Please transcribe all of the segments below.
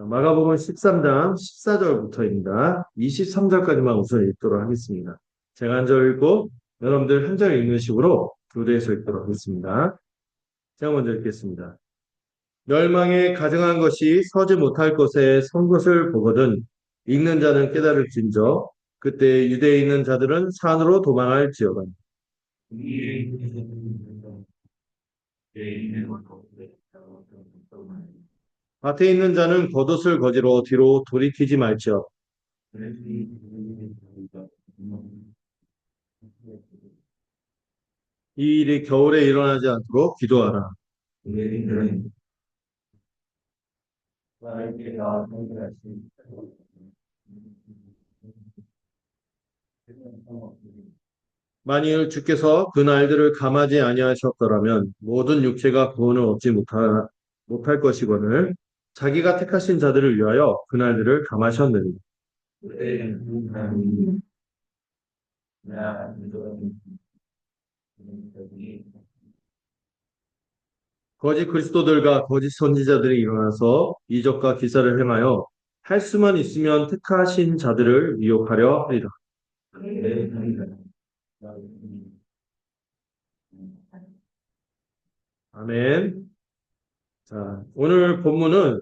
마가복음 13장 14절부터입니다. 23절까지만 우선 읽도록 하겠습니다. 제가 한 절 읽고 여러분들 한 절 읽는 식으로 교대해서 읽도록 하겠습니다. 제가 먼저 읽겠습니다. 멸망에 가증한 것이 서지 못할 것에 선 것을 보거든 읽는 자는 깨달을진저 그때 유대에 있는 자들은 산으로 도망할지어다. 밭에 있는 자는 겉옷을 거지로 뒤로 돌이키지 말지어 이 일이 겨울에 일어나지 않도록 기도하라. 만일 주께서 그 날들을 감하지 아니하셨더라면 모든 육체가 구원을 얻지 못할 것이거늘 자기가 택하신 자들을 위하여 그 날들을 감하셨느니 거짓 그리스도들과 거짓 선지자들이 일어나서 이적과 기사를 행하여 할 수만 있으면 택하신 자들을 미혹하려 하리라. 아멘. 자, 오늘 본문은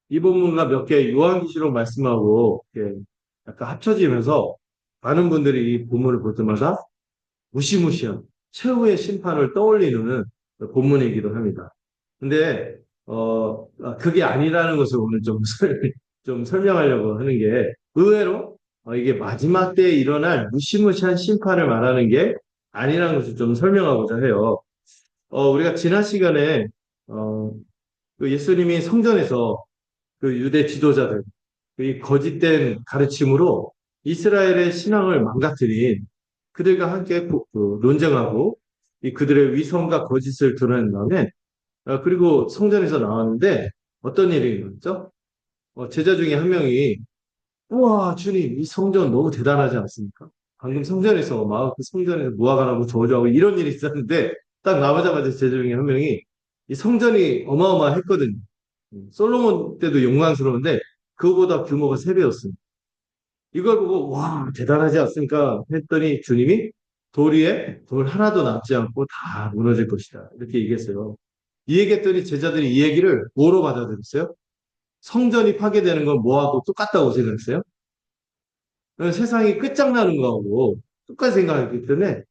이 본문과 몇 개 요한계시록 말씀하고 이렇게 약간 합쳐지면서 많은 분들이 이 본문을 볼 때마다 무시무시한 최후의 심판을 떠올리는 본문이기도 합니다. 근데 그게 아니라는 것을 오늘 좀 설명하려고 하는 게 의외로 이게 마지막 때에 일어날 무시무시한 심판을 말하는 게 아니라는 것을 좀 설명하고자 해요. 우리가 지난 시간에 어, 그 예수님이 성전에서 그 유대 지도자들, 이 거짓된 가르침으로 이스라엘의 신앙을 망가뜨린 그들과 함께 논쟁하고 이 그들의 위선과 거짓을 드러낸 다음에 그리고 성전에서 나왔는데 어떤 일이 일어났죠? 제자 중에 한 명이 우와 주님 이 성전 너무 대단하지 않습니까? 방금 성전에서 막 그 성전에서 무화과나무 저주하고 이런 일이 있었는데 딱 나오자마자 제자 중에 한 명이 이 성전이 어마어마했거든요. 솔로몬 때도 영광스러운데 그거보다 규모가 3배였습니다. 이걸 보고 와 대단하지 않습니까? 했더니 주님이 돌 위에 돌 하나도 남지 않고 다 무너질 것이다. 이렇게 얘기했어요. 이 얘기했더니 제자들이 이 얘기를 뭐로 받아들였어요? 성전이 파괴되는 건 뭐하고 똑같다고 생각했어요? 세상이 끝장나는 거하고 똑같이 생각했기 때문에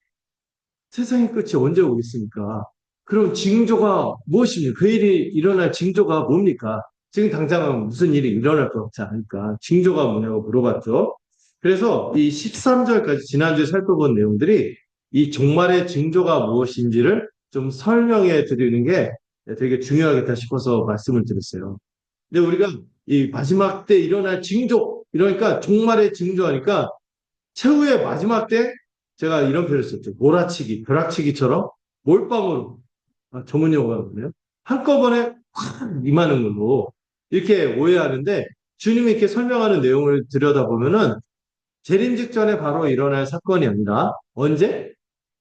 세상의 끝이 언제 오겠습니까? 그럼 징조가 무엇입니까? 그 일이 일어날 징조가 뭡니까? 지금 당장 무슨 일이 일어날 것 같지 않으니까 징조가 뭐냐고 물어봤죠. 그래서 이 13절까지 지난주에 살펴본 내용들이 이 종말의 징조가 무엇인지를 좀 설명해 드리는 게 되게 중요하겠다 싶어서 말씀을 드렸어요. 근데 우리가 이 마지막 때 일어날 징조, 이러니까 종말의 징조하니까 최후의 마지막 때 제가 이런 표현을 썼죠. 몰아치기, 벼락치기처럼 몰빵으로 전문 용어가 그러네요. 한꺼번에 확 임하는 걸로 이렇게 오해하는데 주님이 이렇게 설명하는 내용을 들여다보면은 재림 직전에 바로 일어날 사건이 아니라 언제?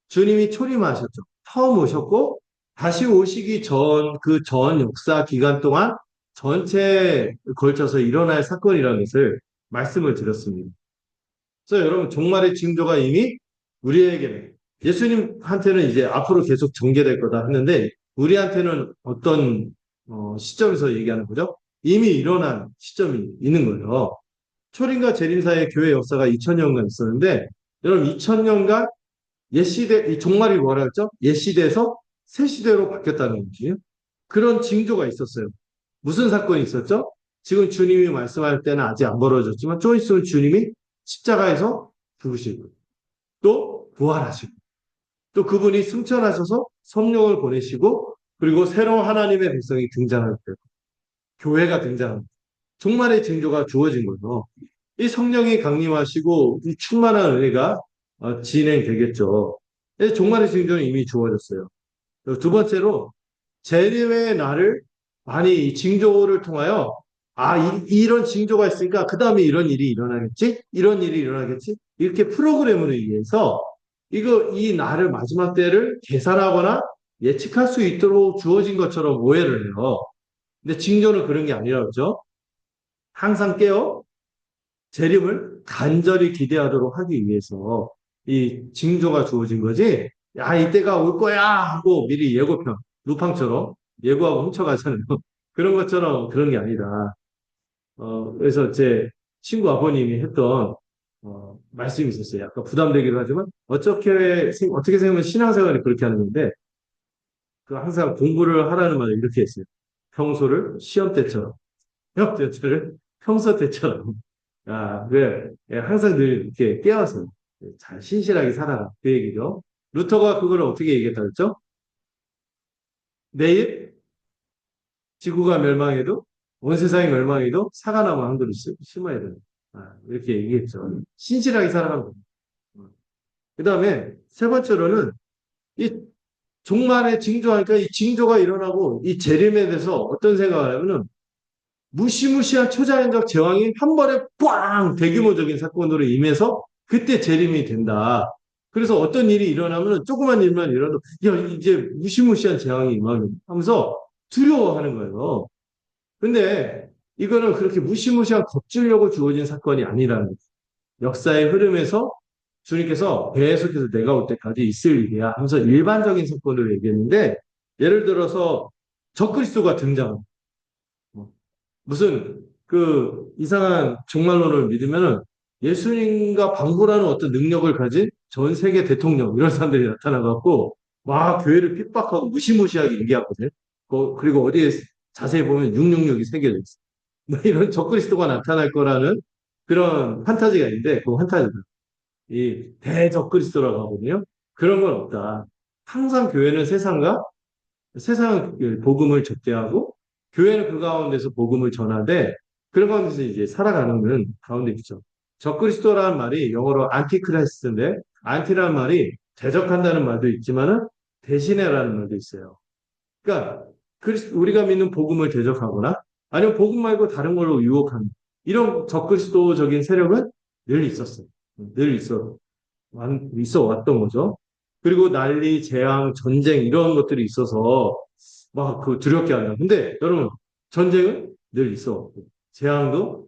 주님이 초림하셨죠. 처음 오셨고 다시 오시기 전, 그 전 역사 기간 동안 전체에 걸쳐서 일어날 사건이라는 것을 말씀을 드렸습니다. 그래서 여러분 종말의 징조가 이미 우리에게는 예수님한테는 이제 앞으로 계속 전개될 거다 했는데 우리한테는 어떤 시점에서 얘기하는 거죠? 이미 일어난 시점이 있는 거예요. 초림과 재림 사이의 교회 역사가 2000년간 있었는데 여러분 2000년간 옛 시대 이 종말이 뭐라 했죠? 옛 시대에서 새 시대로 바뀌었다는 거지. 그런 징조가 있었어요. 무슨 사건이 있었죠? 지금 주님이 말씀할 때는 아직 안 벌어졌지만 좀 있으면 주님이 십자가에서 죽으시고 또 부활하시고 또 그분이 승천하셔서 성령을 보내시고 그리고 새로운 하나님의 백성이 등장할 때 교회가 등장합니다. 종말의 징조가 주어진 거죠. 이 성령이 강림하시고 이 충만한 은혜가 진행되겠죠. 종말의 징조는 이미 주어졌어요. 두 번째로 재림의 날을 많이 이 징조를 통하여 이런 징조가 있으니까 그 다음에 이런 일이 일어나겠지? 이런 일이 일어나겠지? 이렇게 프로그램으로 의해서 이 날을 마지막 때를 계산하거나 예측할 수 있도록 주어진 것처럼 오해를 해요. 근데 징조는 그런 게 아니라 그러죠. 항상 깨어 재림을 간절히 기대하도록 하기 위해서 이 징조가 주어진 거지. 야, 이때가 올 거야 하고 미리 예고편, 루팡처럼 예고하고 훔쳐가잖아요. 그런 것처럼 그런 게 아니다. 그래서 제 친구 아버님이 했던 말씀이 있었어요. 약간 부담되기도 하지만 어떻게 생각하면 신앙생활이 그렇게 하는 건데 그 항상 공부를 하라는 말을 이렇게 했어요. 평소를 시험 때처럼, 시험 때를 평소 때처럼. 아, 왜? 예, 항상 늘 이렇게 깨워서 잘 신실하게 살아라. 그 얘기죠. 루터가 그걸 어떻게 얘기했다 그랬죠? 내일 지구가 멸망해도 온 세상이 멸망해도 사과나무 한 그루 심어야 된다. 아, 이렇게 얘기했죠. 신실하게 살아가는 겁니다. 그 다음에 세 번째로는 이 종말의 징조하니까 이 징조가 일어나고 이 재림에 대해서 어떤 생각을 하면은 무시무시한 초자연적 재앙이 한 번에 꽝 대규모적인 사건으로 임해서 그때 재림이 된다. 그래서 어떤 일이 일어나면 조그만 일만 일어나도 야 이제 무시무시한 재앙이 임하는 하면서 두려워하는 거예요. 근데 이거는 그렇게 무시무시한 겁주려고 주어진 사건이 아니라는 거예요. 역사의 흐름에서 주님께서 계속해서 내가 올 때까지 있을 일이야 하면서 일반적인 사건을 얘기했는데 예를 들어서 적그리스도가 등장합니다. 무슨 그 이상한 종말론을 믿으면은 예수님과 방불하는 어떤 능력을 가진 전 세계 대통령 이런 사람들이 나타나갖고 막 교회를 핍박하고 무시무시하게 얘기하거든. 그리고 어디에 자세히 보면 666이 새겨져 있어. 뭐 이런 적그리스도가 나타날 거라는 그런 판타지가 있는데 그 판타지다. 이 대적그리스도라고 하거든요. 그런 건 없다. 항상 교회는 세상 복음을 접대하고 교회는 그 가운데서 복음을 전하되 그런 가운데서 이제 살아가는 가운데 있죠. 적그리스도라는 말이 영어로 안티크라이스트인데 안티라는 말이 대적한다는 말도 있지만은 대신해라는 말도 있어요. 그러니까 우리가 믿는 복음을 대적하거나 아니면 복음 말고 다른 걸로 유혹하는 이런 적그리스도적인 세력은 늘 있었어요. 늘 있어 왔던 거죠. 그리고 난리, 재앙, 전쟁 이런 것들이 있어서 막 그 두렵게 한다. 근데 여러분 전쟁은 늘 있어 왔고 재앙도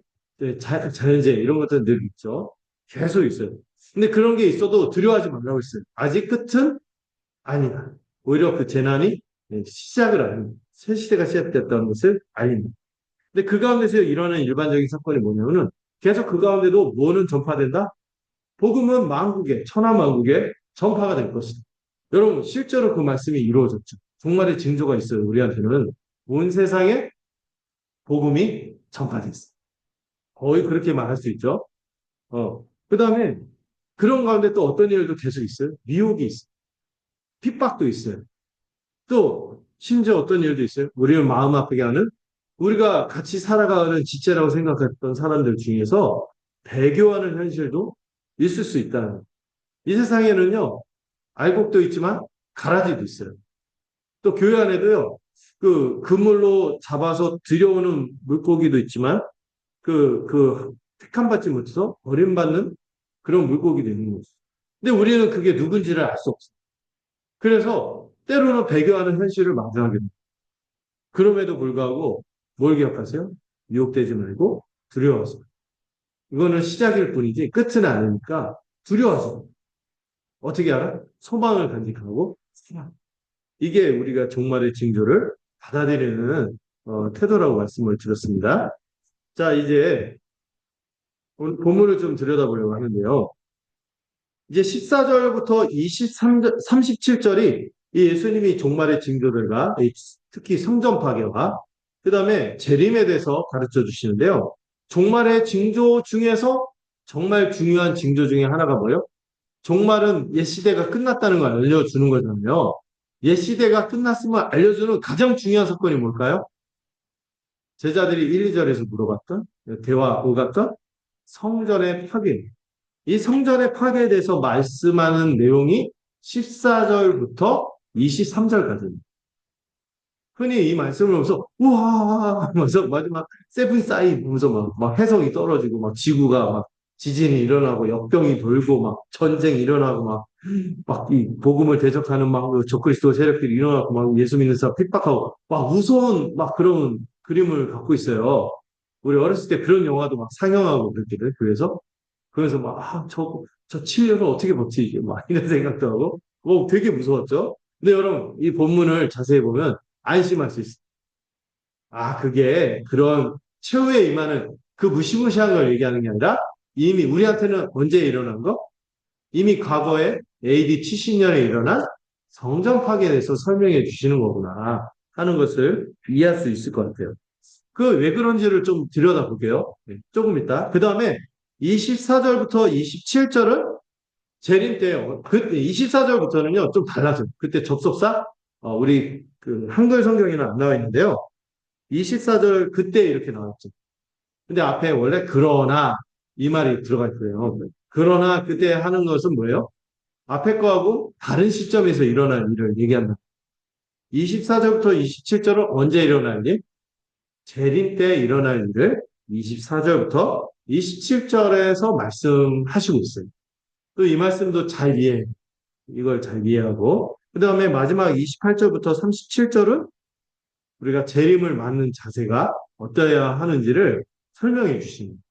자연재해 이런 것들은 늘 있죠. 계속 있어요. 근데 그런 게 있어도 두려워하지 말라고 했어요. 아직 끝은 아니다. 오히려 그 재난이 시작을 아닙니다. 새 시대가 시작됐다는 것을 알립니다. 근데 그 가운데서 일어나는 일반적인 사건이 뭐냐면은 계속 그 가운데도 뭐는 전파된다? 복음은 만국에, 천하만국에 전파가 될 것이다. 여러분, 실제로 그 말씀이 이루어졌죠. 종말의 징조가 있어요. 우리한테는 온 세상에 복음이 전파됐어요. 거의 그렇게 말할 수 있죠. 그 다음에 그런 가운데 또 어떤 일도 계속 있어요. 미혹이 있어요. 핍박도 있어요. 또 심지어 어떤 일도 있어요. 우리를 마음 아프게 하는 우리가 같이 살아가는 지체라고 생각했던 사람들 중에서 배교하는 현실도 있을 수 있다는 이 세상에는요, 알곡도 있지만 가라지도 있어요. 또 교회 안에도요, 그 그물로 잡아서 들여오는 물고기도 있지만 그 택함받지 못해서 버림받는 그런 물고기도 있는 거죠. 근데 우리는 그게 누군지를 알 수 없어요. 그래서 때로는 배교하는 현실을 마주하게 됩니다. 그럼에도 불구하고 뭘 기억하세요? 유혹되지 말고 두려워하세요. 이거는 시작일 뿐이지 끝은 아니니까 두려워하세요. 어떻게 알아? 소망을 간직하고 이게 우리가 종말의 징조를 받아들이는 태도라고 말씀을 드렸습니다. 자, 이제 오늘 본문을 좀 들여다보려고 하는데요. 이제 14절부터 37절이 이 예수님이 종말의 징조들과 특히 성전 파괴와 그 다음에 재림에 대해서 가르쳐 주시는데요. 종말의 징조 중에서 정말 중요한 징조 중에 하나가 뭐예요? 종말은 옛 시대가 끝났다는 걸 알려주는 거잖아요. 옛 시대가 끝났음을 알려주는 가장 중요한 사건이 뭘까요? 제자들이 1, 2절에서 물어봤던 대화 오갔던 성전의 파괴. 이 성전의 파괴에 대해서 말씀하는 내용이 14절부터 23절까지입니다. 흔히 이 말씀을 보면서 우와 하면서 마지막 세븐 사이 보면서 막 해성이 떨어지고 막 지구가 막 지진이 일어나고 역병이 돌고 막 전쟁이 일어나고 막 이 복음을 대적하는 막 적그리스도 세력들이 일어나고 막 예수 믿는 사람 핍박하고 막 무서운 막 그런 그림을 갖고 있어요. 우리 어렸을 때 그런 영화도 막 상영하고 그랬거든, 그래서 막, 저 치료를 어떻게 버티지? 막 이런 생각도 하고, 되게 무서웠죠? 근데 여러분, 이 본문을 자세히 보면 안심할 수 있어요. 그게 그런 최후에 임하는 그 무시무시한 걸 얘기하는 게 아니라 이미 우리한테는 언제 일어난 거? 이미 과거에 AD 70년에 일어난 성전 파괴에 대해서 설명해 주시는 거구나 하는 것을 이해할 수 있을 것 같아요. 그 왜 그런지를 좀 들여다볼게요. 네, 조금 이따. 그 다음에 24절부터 27절은 재림 때요. 그때 24절부터는요 좀 달라져요. 그때 접속사 우리 그 한글 성경에는 안 나와 있는데요. 24절 그때 이렇게 나왔죠. 근데 앞에 원래 그러나 이 말이 들어갈 거예요. 그러나 그때 하는 것은 뭐예요? 앞에 거하고 다른 시점에서 일어날 일을 얘기한다. 24절부터 27절은 언제 일어날 일? 재림 때 일어날 일을 24절부터 27절에서 말씀하시고 있어요. 또 이 말씀도 잘 이해, 이걸 잘 이해하고, 그 다음에 마지막 28절부터 37절은 우리가 재림을 맞는 자세가 어떠해야 하는지를 설명해 주십니다.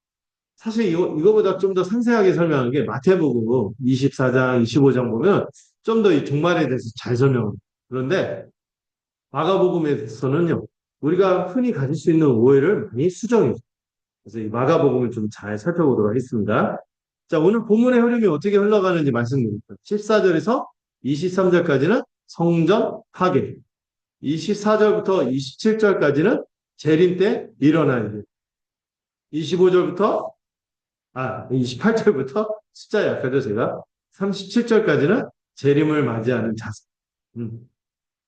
사실 이거보다 좀 더 상세하게 설명한 게 마태복음 24장, 25장 보면 좀 더 이 종말에 대해서 잘 설명합니다. 그런데 마가복음에서는요, 우리가 흔히 가질 수 있는 오해를 많이 수정해 요. 그래서 이 마가복음을 좀 잘 살펴보도록 하겠습니다. 자, 오늘 본문의 흐름이 어떻게 흘러가는지 말씀드립니다. 14절에서 23절까지는 성전 파괴, 24절부터 27절까지는 재림 때 일어날 일, 25절부터 28절부터 숫자 약하죠, 제가. 37절까지는 재림을 맞이하는 자세.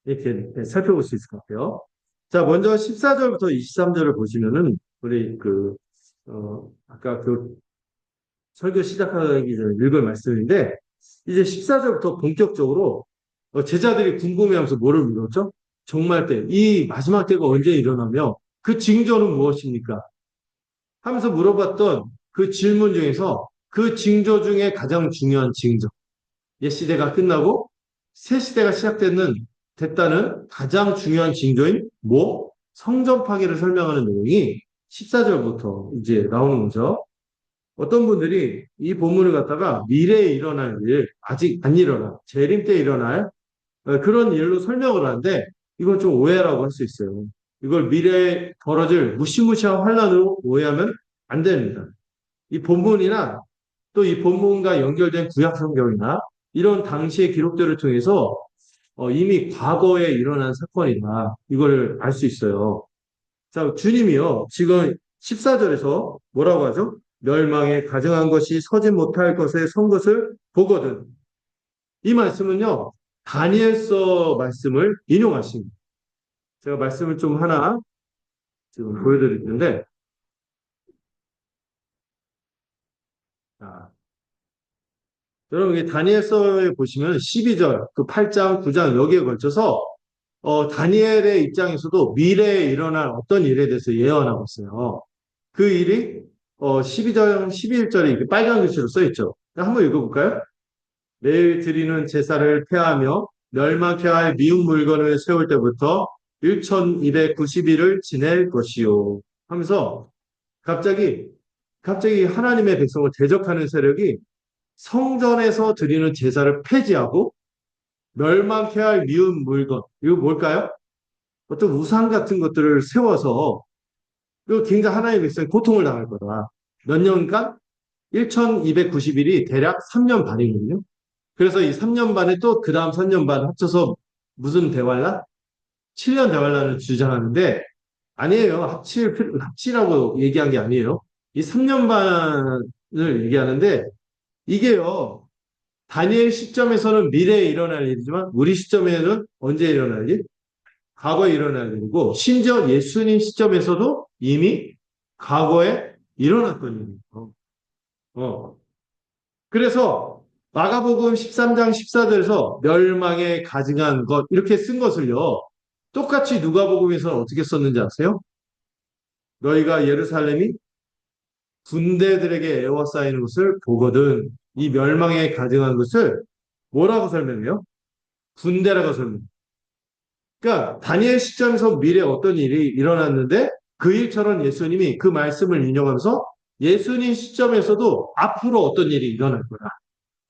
이렇게 살펴볼 수 있을 것 같아요. 자, 먼저 14절부터 23절을 보시면은, 우리 아까 그 설교 시작하기 전에 읽을 말씀인데, 이제 14절부터 본격적으로 제자들이 궁금해하면서 뭐를 물었죠? 종말 때, 이 마지막 때가 언제 일어나며 그 징조는 무엇입니까? 하면서 물어봤던 그 질문 중에서 그 징조 중에 가장 중요한 징조. 옛 시대가 끝나고 새 시대가 됐다는 가장 중요한 징조인 뭐? 성전 파괴를 설명하는 내용이 14절부터 이제 나오는 거죠. 어떤 분들이 이 본문을 갖다가 미래에 일어날 일, 아직 안 일어나, 재림 때 일어날 그런 일로 설명을 하는데 이건 좀 오해라고 할 수 있어요. 이걸 미래에 벌어질 무시무시한 환란으로 오해하면 안 됩니다. 이 본문이나 또 이 본문과 연결된 구약 성경이나 이런 당시의 기록들을 통해서 이미 과거에 일어난 사건이다. 이걸 알 수 있어요. 자, 주님이요. 지금 14절에서 뭐라고 하죠? 멸망에 가증한 것이 서지 못할 것에 선 것을 보거든. 이 말씀은요. 다니엘서 말씀을 인용하십니다. 제가 말씀을 좀 하나 지금 보여드릴 텐데, 자, 여러분, 이 다니엘서에 보시면 12절, 그 8장, 9장 여기에 걸쳐서 다니엘의 입장에서도 미래에 일어날 어떤 일에 대해서 예언하고 있어요. 그 일이 12장, 11절에 이렇게 빨간 글씨로 써 있죠. 한번 읽어볼까요? 매일 드리는 제사를 폐하며 멸망케 할 미운 물건을 세울 때부터 1290일을 지낼 것이요. 하면서 갑자기 하나님의 백성을 대적하는 세력이 성전에서 드리는 제사를 폐지하고 멸망케 할 미운 물건. 이거 뭘까요? 어떤 우상 같은 것들을 세워서 이거 굉장히 하나님의 백성이 고통을 당할 거다. 몇 년간? 1290일이 대략 3년 반이거든요. 그래서 이 3년 반에 또 그 다음 3년 반 합쳐서 무슨 대환란? 7년 대환란을 주장하는데 아니에요. 합치라고 얘기한 게 아니에요. 이 3년 반을 얘기하는데 이게요. 다니엘 시점에서는 미래에 일어날 일이지만 우리 시점에는 언제 일어날 일? 과거에 일어날 일이고 심지어 예수님 시점에서도 이미 과거에 일어났던 일이에요. 그래서 마가복음 13장 14절에서 멸망에 가증한 것 이렇게 쓴 것을요. 똑같이 누가복음에서는 어떻게 썼는지 아세요? 너희가 예루살렘이 군대들에게 에워싸이는 것을 보거든 이 멸망에 가증한 것을 뭐라고 설명해요? 군대라고 설명해요. 그러니까 다니엘 시점에서 미래에 어떤 일이 일어났는데 그 일처럼 예수님이 그 말씀을 인용하면서 예수님 시점에서도 앞으로 어떤 일이 일어날 거야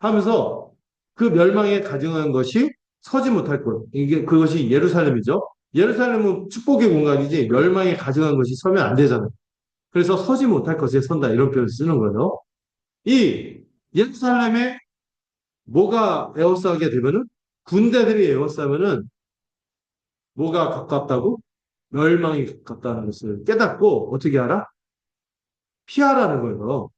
하면서 그 멸망에 가증한 것이 서지 못할 것. 이게 그것이 예루살렘이죠. 예루살렘은 축복의 공간이지 멸망에 가증한 것이 서면 안 되잖아요. 그래서 서지 못할 것에 선다 이런 표현을 쓰는 거죠. 이 예루살렘에 뭐가 에워싸게 되면은 군대들이 에워싸면은 뭐가 가깝다고? 멸망이 가깝다는 것을 깨닫고 어떻게 하라? 피하라는 거예요.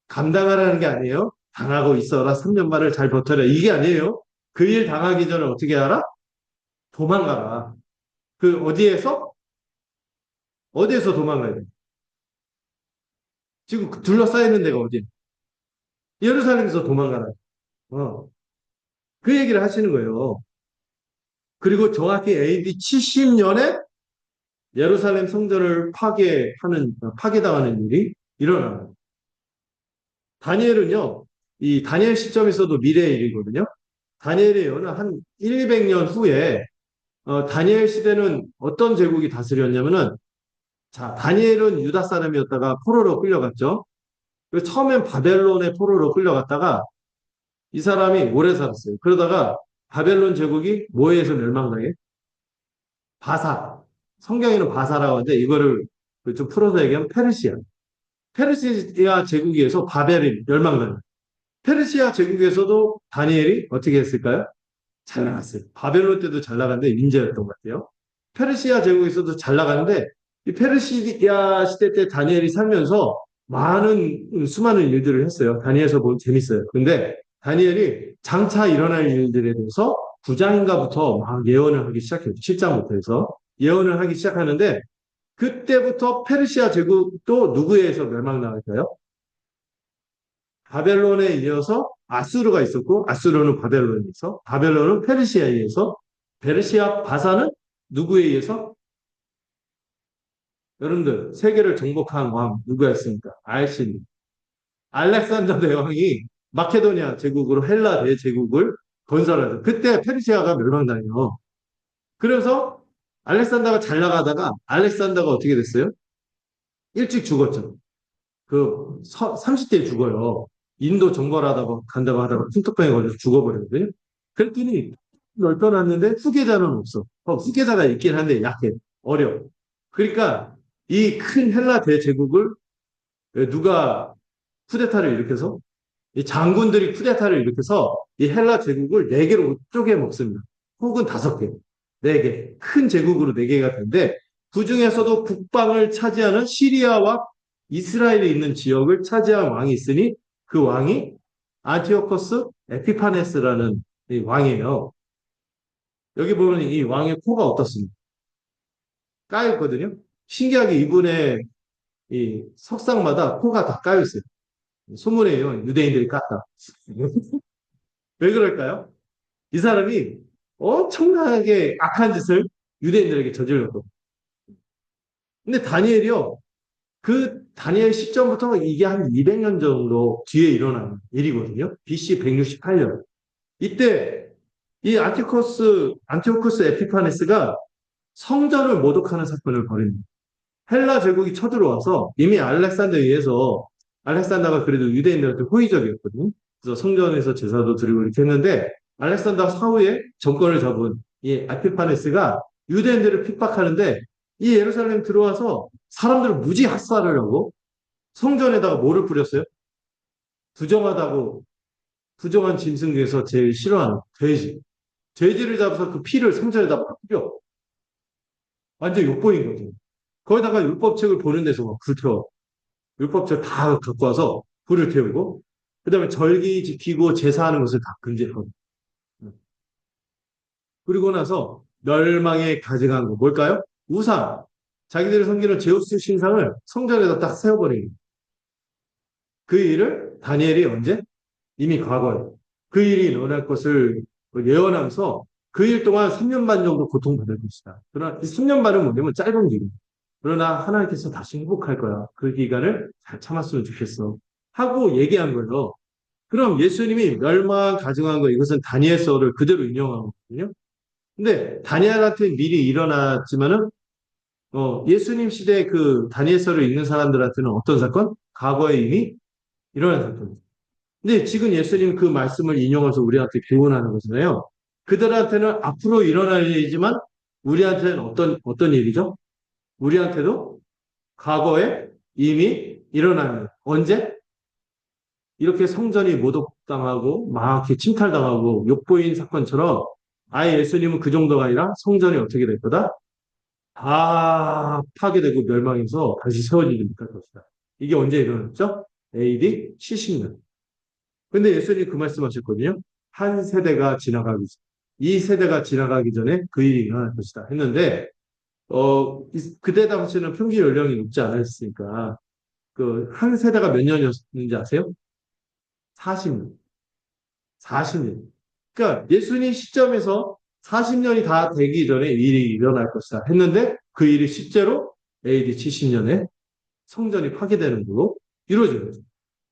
감당하라는 게 아니에요. 당하고 있어라. 3년 반을 잘 버텨라. 이게 아니에요. 그 일 당하기 전에 어떻게 하라? 도망가라. 그 어디에서? 어디에서 도망가야 돼? 지금 둘러싸여 있는 데가 어디야? 예루살렘에서 도망가라. 어. 그 얘기를 하시는 거예요. 그리고 정확히 AD 70년에 예루살렘 성전을 파괴당하는 일이 일어나요. 다니엘은요, 이 다니엘 시점에서도 미래의 일이거든요. 다니엘의 예언은 한 200년 후에, 다니엘 시대는 어떤 제국이 다스렸냐면은, 자, 다니엘은 유다 사람이었다가 포로로 끌려갔죠. 그래서 처음엔 바벨론의 포로로 끌려갔다가 이 사람이 오래 살았어요. 그러다가 바벨론 제국이 뭐에 의해서 멸망당해? 바사. 성경에는 바사라고 하는데 이거를 좀 풀어서 얘기하면 페르시아. 페르시아 제국에서 바벨이 멸망당해. 페르시아 제국에서도 다니엘이 어떻게 했을까요? 잘 나갔어요. 바벨론 때도 잘 나갔는데 인재였던 것 같아요. 페르시아 제국에서도 잘 나가는데 이 페르시아 시대 때 다니엘이 살면서 수많은 일들을 했어요. 다니엘서 보면 재밌어요. 근데 다니엘이 장차 일어날 일들에 대해서 9장인가부터 막 예언을 하기 시작해요. 7장부터 해서 예언을 하기 시작하는데 그때부터 페르시아 제국도 누구에 의해서 멸망당할까요? 바벨론에 이어서 아수르가 있었고 아수르는 바벨론에 있어 바벨론은 페르시아에 의해서 페르시아 바사는 누구에 의해서 여러분들 세계를 정복한 왕 누구였습니까? 알신 알렉산더 대왕이 마케도니아 제국으로 헬라 대제국을 건설하죠. 그때 페르시아가 멸망당해요. 그래서 알렉산더가 잘 나가다가 알렉산더가 어떻게 됐어요? 일찍 죽었죠. 30대에 죽어요. 인도 정벌하다가 간다고 하다가 흉터병에 걸려서 죽어버렸거든요. 그랬더니 넓혀놨는데 후계자는 없어. 후계자가 있긴 한데 약해. 어려. 그러니까 이 큰 헬라 대제국을 누가 쿠데타를 일으켜서 이 장군들이 쿠데타를 일으켜서 이 헬라 제국을 네 개로 쪼개 먹습니다. 혹은 다섯 개, 네 개. 큰 제국으로 네 개가 되는데 그 중에서도 북방을 차지하는 시리아와 이스라엘에 있는 지역을 차지한 왕이 있으니 그 왕이 안티오코스 에피파네스라는 이 왕이에요. 여기 보면 이 왕의 코가 어떻습니까? 까였거든요. 신기하게 이분의 이 석상마다 코가 다 까여 있어요. 소문이에요. 유대인들이 깠다. 왜 그럴까요? 이 사람이 엄청나게 악한 짓을 유대인들에게 저질렀거든요. 근데 다니엘이요. 그 다니엘 시점부터 이게 한 200년 정도 뒤에 일어난 일이거든요. BC 168년. 이때 이 안티오코스 에피파네스가 성전을 모독하는 사건을 벌입니다. 헬라 제국이 쳐들어와서 이미 알렉산더에 의해서 알렉산더가 그래도 유대인들한테 호의적이었거든요. 그래서 성전에서 제사도 드리고 이렇게 했는데 알렉산더 사후에 정권을 잡은 이 에피파네스가 유대인들을 핍박하는데 이 예루살렘 들어와서 사람들을 무지 학살을 하고 성전에다가 뭐를 뿌렸어요? 부정하다고 부정한 짐승 중에서 제일 싫어하는 돼지. 돼지를 잡아서 그 피를 성전에다 막 뿌려. 완전 욕보인 거죠. 거기다가 율법책을 보는 데서 막 불태워. 율법책 다 갖고 와서 불을 태우고, 그 다음에 절기 지키고 제사하는 것을 다 금지하고. 그리고 나서 멸망에 가증한 거 뭘까요? 우상. 자기들이 섬기는 제우스 신상을 성전에다 딱 세워버리는 그 일을 다니엘이 언제? 이미 과거에 그 일이 일어날 것을 예언하면서 그 일 동안 3년 반 정도 고통받을 것이다. 그러나 이 3년 반은 뭐냐면 짧은 기간. 그러나 하나님께서 다시 행복할 거야. 그 기간을 잘 참았으면 좋겠어. 하고 얘기한 거예요. 그럼 예수님이 멸망 가증한 거 이것은 다니엘서를 그대로 인용한 거거든요. 근데 다니엘한테 미리 일어났지만은 예수님 시대 그 다니엘서를 읽는 사람들한테는 어떤 사건? 과거에 이미 일어난 사건. 근데 지금 예수님 그 말씀을 인용해서 우리한테 교훈하는 거잖아요. 그들한테는 앞으로 일어날 일이지만 우리한테는 어떤 일이죠? 우리한테도 과거에 이미 일어난 일. 언제? 이렇게 성전이 모독당하고 막 이렇게 침탈당하고 욕보인 사건처럼 아예 예수님은 그 정도가 아니라 성전이 어떻게 될 거다? 다 파괴되고 멸망해서 다시 세워지지 못할 것이다. 이게 언제 일어났죠? AD 70년. 근데 예수님이 그 말씀하셨거든요. 한 세대가 지나가기 전, 이 세대가 지나가기 전에 그 일이 일어날 것이다 했는데 그때 당시에는 평균 연령이 높지 않았으니까 그 한 세대가 몇 년이었는지 아세요? 40년. 40년. 그러니까 예수님 시점에서 40년이 다 되기 전에 이 일이 일어날 것이다 했는데 그 일이 실제로 AD 70년에 성전이 파괴되는 걸로 이루어진 거죠.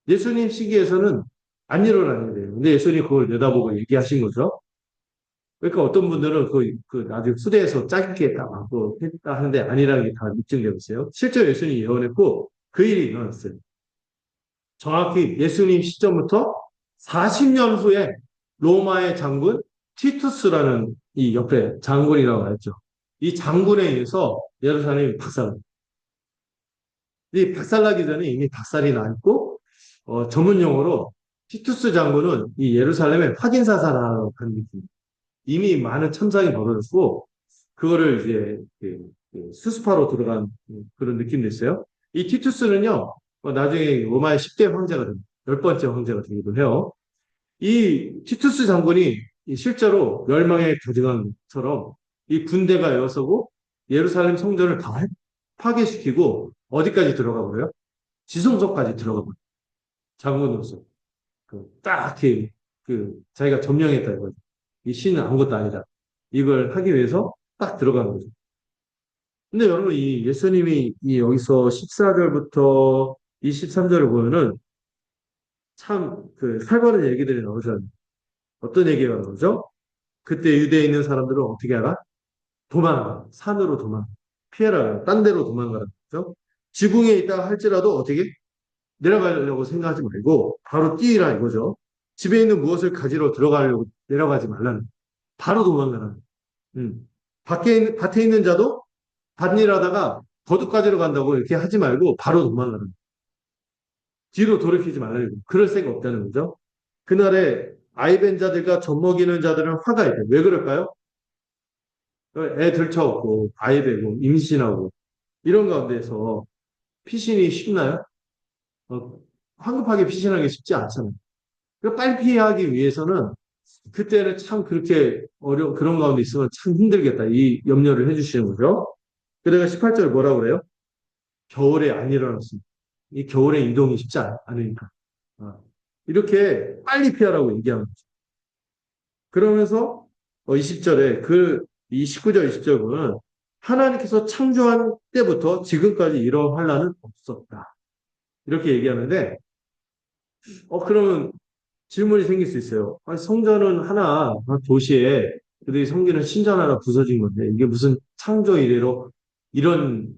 예수님 시기에서는 안 일어나는 거예요. 근데 예수님이 그걸 내다보고 얘기하신 거죠. 그러니까 어떤 분들은 나중에 수대에서 짧게 딱 하고 했다 하는데 아니라는 게 다 입증되고 있어요. 실제로 예수님이 예언했고 그 일이 일어났어요. 정확히 예수님 시점부터 40년 후에 로마의 장군 티투스라는 이 옆에 장군이라고 했죠. 이 장군에 의해서 예루살렘이 박살납니다. 이 박살나기 전에 이미 박살이 나 있고 전문 용어로 티투스 장군은 이 예루살렘에 확인사살하는 느낌. 이미 많은 참상이 벌어졌고 그거를 이제 수습하러 들어간 그런 느낌도 있어요. 이 티투스는요 나중에 로마의 10대 황제가 됩니다. 10번째 황제가 되기도 해요. 이 티투스 장군이 실제로 멸망의 가증왕처럼 이 군대가 에어서고 예루살렘 성전을 다 파괴시키고 어디까지 들어가 버려요? 지성소까지 들어가 버려요. 장군으로서. 딱히 자기가 점령했다 이거죠. 이 신은 아무것도 아니다. 이걸 하기 위해서 딱 들어간 거죠. 근데 여러분 이 예수님이 이 여기서 14절부터 23절을 보면은 참 살벌한 얘기들이 나오잖아요. 어떤 얘기가 나오죠? 그때 유대에 있는 사람들은 어떻게 하라? 도망가. 산으로 도망가. 피해라. 딴 데로 도망가라. 그죠? 지붕에 있다 할지라도 어떻게 내려가려고 생각하지 말고 바로 뛰라 이거죠. 집에 있는 무엇을 가지러 들어가려고 내려가지 말라는. 바로 도망가라는. 밭에 있는 자도 밭일 하다가 거둑 가지러 간다고 이렇게 하지 말고 바로 도망가라는. 뒤로 돌이키지 말라는. 그럴 생각 없다는 거죠. 그날에 아이벤 자들과 젖먹이는 자들은 화가 있다. 왜 그럴까요? 애 들쳐오고 아이 되고 임신하고 이런 가운데서 피신이 쉽나요? 어, 황급하게 피신하기 쉽지 않잖아요. 빨리 피하기 위해서는 그때는 참 그렇게 그런 가운데 있으면 참 힘들겠다. 이 염려를 해주시는 거죠. 그래가 18절 뭐라고 그래요? 겨울에 안 일어났습니다. 이 겨울에 이동이 쉽지 않으니까. 이렇게 빨리 피하라고 얘기하는 거죠. 그러면서 20절에 이 19절, 20절 보면 하나님께서 창조한 때부터 지금까지 이런 환란은 없었다. 이렇게 얘기하는데 그러면 질문이 생길 수 있어요. 아니, 성전은 하나 도시에 그들이 섬기는 신전 하나 부서진 건데 이게 무슨 창조 이래로 이런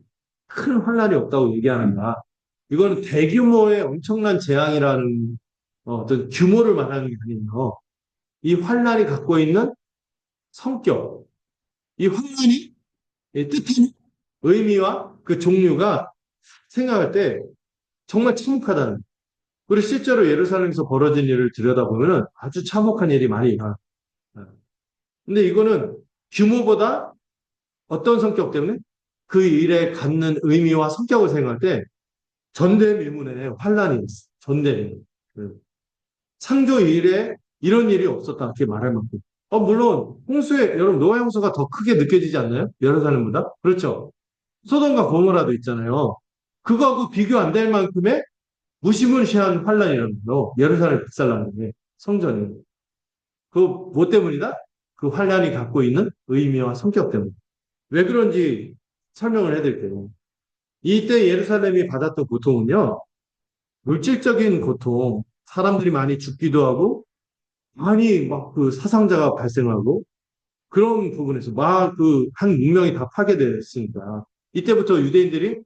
큰 환란이 없다고 얘기하는가? 이거는 대규모의 엄청난 재앙이라는 어떤 규모를 말하는 게 아니에요. 이 환란이 갖고 있는 성격, 이 환란이 뜻한 의미와 그 종류가 생각할 때 정말 참혹하다는. 그리고 실제로 예루살렘에서 벌어진 일을 들여다보면 아주 참혹한 일이 많이 일어나. 근데 이거는 규모보다 어떤 성격 때문에 그 일에 갖는 의미와 성격을 생각할 때 전대미문의 환란이 있어. 전대미문. 창조 일에 이런 일이 없었다. 이렇게 말할 만큼. 물론 홍수에 여러분 노아 홍수가 더 크게 느껴지지 않나요? 예루살렘보다? 그렇죠. 소돔과 고모라도 있잖아요. 그거하고 비교 안 될 만큼의 무시무시한 환란이라는 거. 예루살렘 백살라는 게 성전이. 뭐 때문이다? 그 환란이 갖고 있는 의미와 성격 때문에. 왜 그런지 설명을 해드릴게요. 이때 예루살렘이 받았던 고통은요, 물질적인 고통, 사람들이 많이 죽기도 하고, 많이 막 그 사상자가 발생하고, 그런 부분에서 막 그 한 문명이 다 파괴됐으니까 이때부터 유대인들이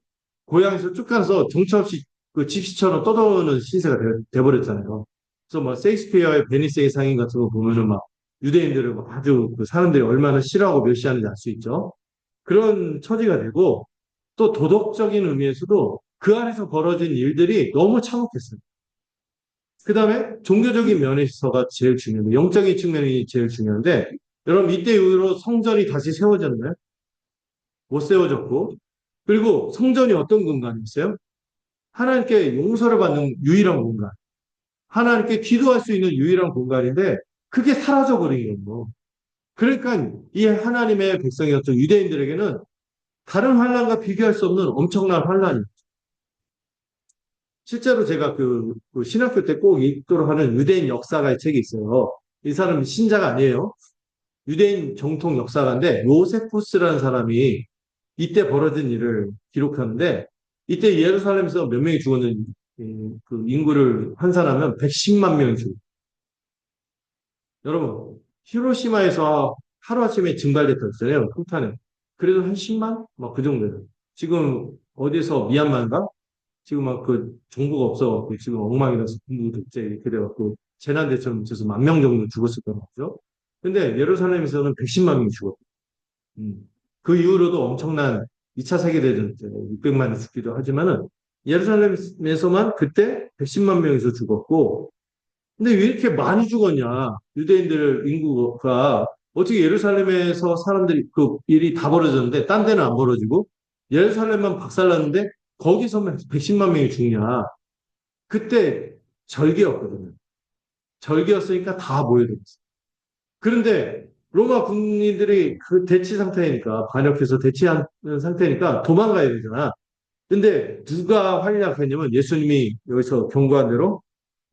고향에서 쭉 가서 정처 없이 그 집시처럼 떠도는 신세가 돼버렸잖아요. 그래서 뭐 세익스피어의 베니스의 상인 같은 거 보면은 막 유대인들을 막 아주 그 사람들이 얼마나 싫어하고 멸시하는지 알 수 있죠. 그런 처지가 되고 또 도덕적인 의미에서도 그 안에서 벌어진 일들이 너무 참혹했어요. 그 다음에 종교적인 면에서가 제일 중요해요. 영적인 측면이 제일 중요한데 여러분 이때 이후로 성전이 다시 세워졌나요? 못 세워졌고 그리고 성전이 어떤 공간이었어요? 하나님께 용서를 받는 유일한 공간. 하나님께 기도할 수 있는 유일한 공간인데 그게 사라져버린 거예요. 그러니까 이 하나님의 백성이었던 유대인들에게는 다른 환란과 비교할 수 없는 엄청난 환란이 실제로 제가 그 신학교 때 꼭 읽도록 하는 유대인 역사가의 책이 있어요. 이 사람은 신자가 아니에요. 유대인 정통 역사가인데 요세푸스라는 사람이 이때 벌어진 일을 기록하는데 이때 예루살렘에서 몇 명이 죽었는 그 인구를 환산하면 110만 명이 죽어요. 여러분 히로시마에서 하루아침에 증발됐다 했잖아요. 폭탄에. 그래도 한 10만? 막 그 정도예요. 지금 어디서 미얀마인가? 지금 막 그 정부가 없어갖고 지금 엉망이라서 군부 독재 이렇게 돼갖고 재난대처럼 있어서 1만 명 정도 죽었을 거라고요. 근데 예루살렘에서는 110만 명이 죽었고 그 이후로도 엄청난 2차 세계대전 때 600만이 죽기도 하지만은 예루살렘에서만 그때 110만 명에서 죽었고 근데 왜 이렇게 많이 죽었냐? 유대인들 인구가 어떻게 예루살렘에서 사람들이 그 일이 다 벌어졌는데 딴 데는 안 벌어지고 예루살렘만 박살났는데 거기서만 110만 명이 죽냐? 그때 절개였거든요. 절개였으니까 다 모여들었어요. 그런데 로마 군인들이 그 대치 상태니까 반역해서 대치하는 상태니까 도망가야 되잖아. 근데 누가 활약했냐면 예수님이 여기서 경고한 대로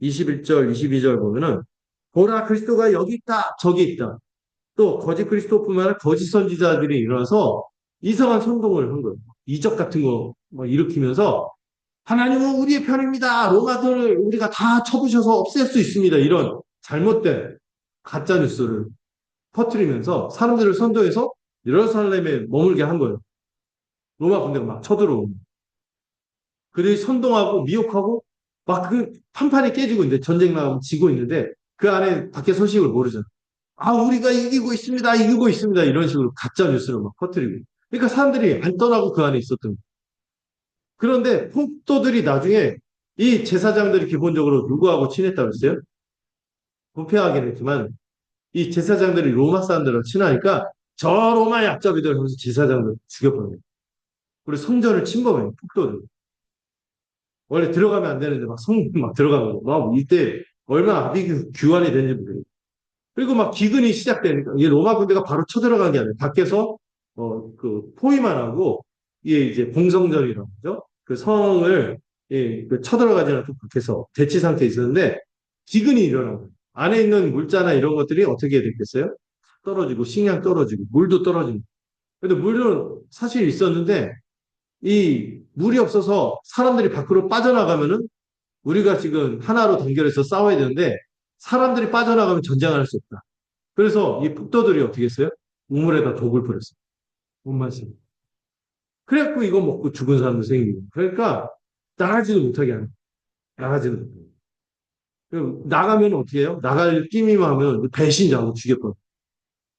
21절, 22절 보면은 보라 그리스도가 여기 있다, 저기 있다. 또 거짓 그리스도뿐만 아니라 거짓 선지자들이 일어나서 이상한 선동을 한 거예요. 이적 같은 거 막 일으키면서 하나님은 우리의 편입니다. 로마들을 우리가 다 쳐부셔서 없앨 수 있습니다. 이런 잘못된 가짜 뉴스를 퍼뜨리면서 사람들을 선동해서 예루살렘에 머물게 한 거예요. 로마 군대가 막 쳐들어오고. 그들이 선동하고 미혹하고 막 그 판판이 깨지고 있는데 전쟁 나가면 지고 있는데 그 안에 밖에 소식을 모르잖아. 아, 우리가 이기고 있습니다. 이기고 있습니다. 이런 식으로 가짜 뉴스를 막 퍼뜨리고. 그러니까 사람들이 안 떠나고 그 안에 있었던 거예요. 그런데 폭도들이 나중에 이 제사장들이 기본적으로 누구하고 친했다고 했어요? 부패하긴 했지만 이 제사장들이 로마 사람들하고 친하니까 저 로마 약점이들 하면서 제사장들 죽여버려요. 그리고 성전을 침범해요. 폭도들. 원래 들어가면 안 되는데 막 성문 막 들어가고 막 이때 얼마나 압이 규환이 되는지 모르겠어요. 그리고 막 기근이 시작되니까 이 로마 군대가 바로 쳐들어간 게 아니라 밖에서 그 포위만 하고 이게 이제 공성전이라고 하죠. 그 성을 그 쳐들어가지 않고 밖에서 대치 상태에 있었는데 기근이 일어난 거예요. 안에 있는 물자나 이런 것들이 어떻게 됐겠어요? 떨어지고 식량 떨어지고 물도 떨어지고. 근데 물은 사실 있었는데 이 물이 없어서 사람들이 밖으로 빠져나가면은 우리가 지금 하나로 단결해서 싸워야 되는데 사람들이 빠져나가면 전쟁을 할 수 없다. 그래서 이 폭도들이 어떻게 했어요? 우물에다 독을 뿌렸어요. 못 마시고. 그래갖고 이거 먹고 죽은 사람도 생기고. 그러니까 나가지도 못하게 하는. 나가지도 못하게. 나가면 어떻게 해요? 나갈 끼미만 하면 배신자하고 죽였거든.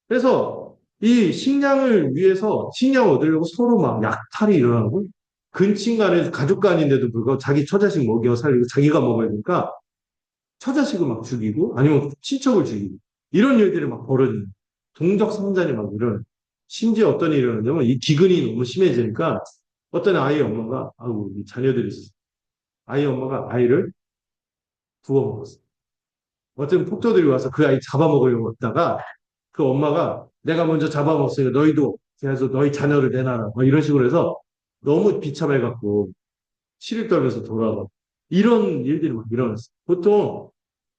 그래서 이 식량을 위해서 식량을 얻으려고 서로 막 약탈이 일어나고 근친 간에 가족 간인데도 불구하고 자기 처자식 먹여 살리고 자기가 먹어야 되니까 처자식을 막 죽이고 아니면 친척을 죽이고 이런 일들이 막 벌어지는 동족 상잔이 막 일어나요. 심지어 어떤 일이 일어나냐면 이 기근이 너무 심해지니까 어떤 아이의 엄마가 아우 이 자녀들이 있었어요. 아이 엄마가 아이를 부어 먹었어요. 어떤 폭도들이 와서 그 아이 잡아먹으려고 했다가 그 엄마가 내가 먼저 잡아먹었으니까 너희도 그래서 너희 자녀를 내놔라 뭐 이런 식으로 해서 너무 비참해갖고 치를 떨면서 돌아가 이런 일들이 막 일어났어요. 보통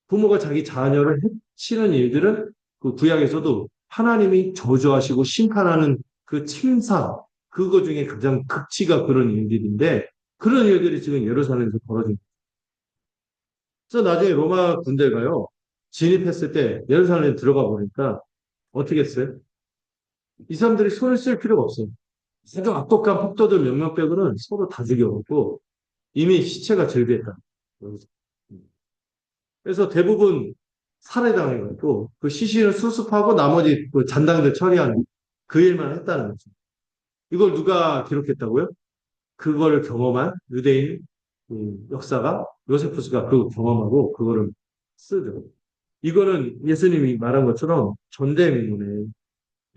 부모가 자기 자녀를 해치는 일들은 그 구약에서도 하나님이 저주하시고 심판하는 그 침사 그거 중에 가장 극치가 그런 일들인데 그런 일들이 지금 예루살렘에서 벌어진 거예요. 그래서 나중에 로마 군대가요 진입했을 때 예루살렘에 들어가 보니까 어떻게 했어요? 이 사람들이 손을 쓸 필요가 없어요. 아주 악독한 폭도들 몇몇 빼고는 서로 다 죽여놓고 이미 시체가 절비했다. 그래서 대부분 살해당해가지고 그 시신을 수습하고 나머지 그 잔당들 처리하는 그 일만 했다는 거죠. 이걸 누가 기록했다고요? 그걸 경험한 유대인 역사가 요세푸스가 그 경험하고 그거를 쓰더라고요. 이거는 예수님이 말한 것처럼 전대미문에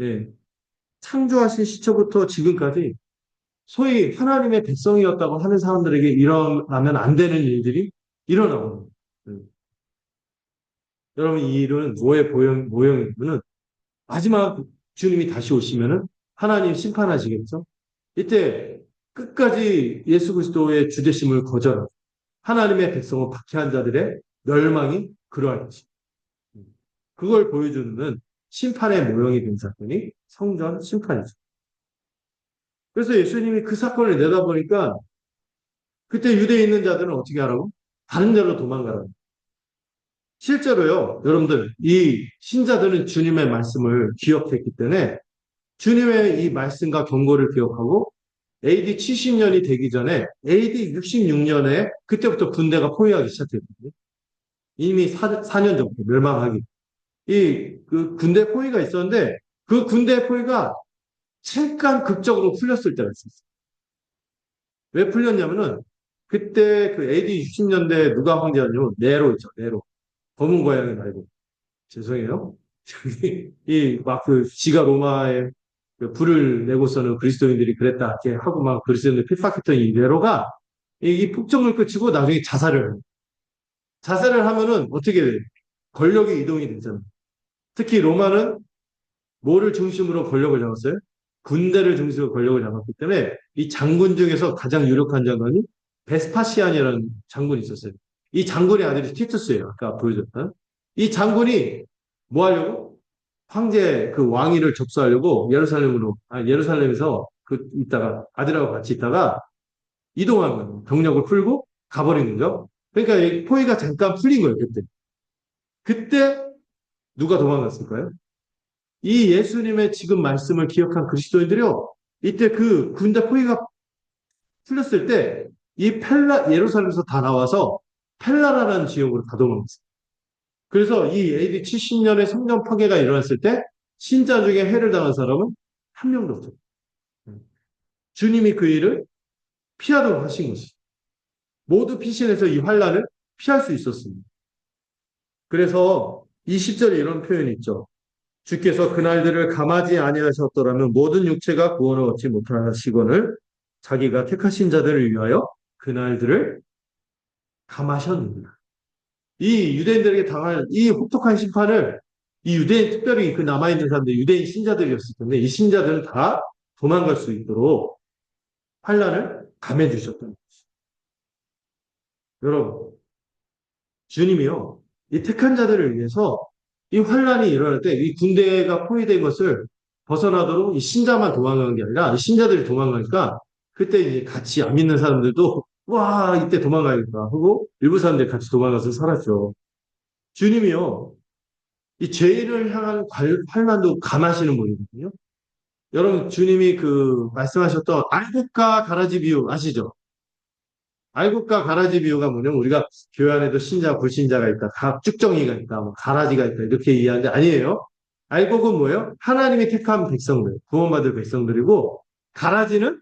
예, 창조하신 시초부터 지금까지 소위 하나님의 백성이었다고 하는 사람들에게 일어나면 안 되는 일들이 일어나는 거예요. 여러분 이 일은 뭐의 모형이냐면 마지막 주님이 다시 오시면은 하나님 심판하시겠죠? 이때 끝까지 예수 그리스도의 주되심을 거절하고 하나님의 백성을 박해한 자들의 멸망이 그러할 것입니다. 그걸 보여주는 심판의 모형이 된 사건이 성전 심판이죠. 그래서 예수님이 그 사건을 내다보니까 그때 유대에 있는 자들은 어떻게 하라고? 다른 데로 도망가라고. 실제로요, 여러분들, 이 신자들은 주님의 말씀을 기억했기 때문에 주님의 이 말씀과 경고를 기억하고 AD 70년이 되기 전에 AD 66년에 그때부터 군대가 포위하기 시작했거든요. 이미 4년 전부터 멸망하기. 그 군대 포위가 있었는데 그 군대 포위가 잠깐 극적으로 풀렸을 때가 있었어요. 왜 풀렸냐면은 그때 그 AD 60년대 누가 황제였냐면 네로 있죠. 네로. 검은 고양이 말고. 죄송해요. 막 그 지가 로마에 그 불을 내고서는 그리스도인들이 그랬다 이렇게 하고 막 그리스도인들 핍박했던 이 네로가 이 폭정을 끝이고 나중에 자살을 해요. 자살을 하면은 어떻게 돼? 권력이 이동이 되잖아요. 특히 로마는 뭐를 중심으로 권력을 잡았어요? 군대를 중심으로 권력을 잡았기 때문에 이 장군 중에서 가장 유력한 장관이 베스파시안이라는 장군이 있었어요. 이 장군의 아들이 티투스예요. 아까 보여줬던. 이 장군이 뭐 하려고? 황제 그 왕위를 접수하려고 예루살렘에서 있다가 아들하고 같이 있다가 이동한 거예요. 병력을 풀고 가버린 거죠. 그러니까 이 포위가 잠깐 풀린 거예요. 그때. 그때 누가 도망갔을까요? 이 예수님의 지금 말씀을 기억한 그리스도인들이요. 이때 그 군대 포위가 풀렸을 때 이 예루살렘에서 다 나와서 펠라라라는 지역으로 다 도망갔어요. 그래서 이 AD 70년의 성전 파괴가 일어났을 때 신자 중에 해를 당한 사람은 한 명도 없어요. 주님이 그 일을 피하도록 하신 것이죠. 모두 피신해서 이 환란을 피할 수 있었습니다. 그래서 20절에 이런 표현이 있죠. 주께서 그날들을 감하지 아니하셨더라면 모든 육체가 구원을 얻지 못하시거늘 자기가 택하신 자들을 위하여 그날들을 감하셨느니라. 이 유대인들에게 당할 이 혹독한 심판을 이 유대인 특별히 그 남아있는 사람들 유대인 신자들이었을 텐데 이 신자들은 다 도망갈 수 있도록 환란을 감해 주셨던 것이죠. 여러분 주님이요 이 택한 자들을 위해서 이 환란이 일어날 때 이 군대가 포위된 것을 벗어나도록 이 신자만 도망가는 게 아니라 이 신자들이 도망가니까 그때 이제 같이 안 믿는 사람들도 와 이때 도망가야겠다 하고 일부 사람들이 같이 도망가서 살았죠. 주님이요 이 죄인을 향한 환란도 감하시는 분이거든요. 여러분 주님이 그 말씀하셨던 알곡과 가라지 비유 아시죠? 알곡과 가라지 비유가 뭐냐면 우리가 교회 안에도 신자, 불신자가 있다. 각 쭉정이가 있다. 뭐 가라지가 있다. 이렇게 이해하는데 아니에요. 알곡은 뭐예요? 하나님이 택한 백성들, 구원받을 백성들이고 가라지는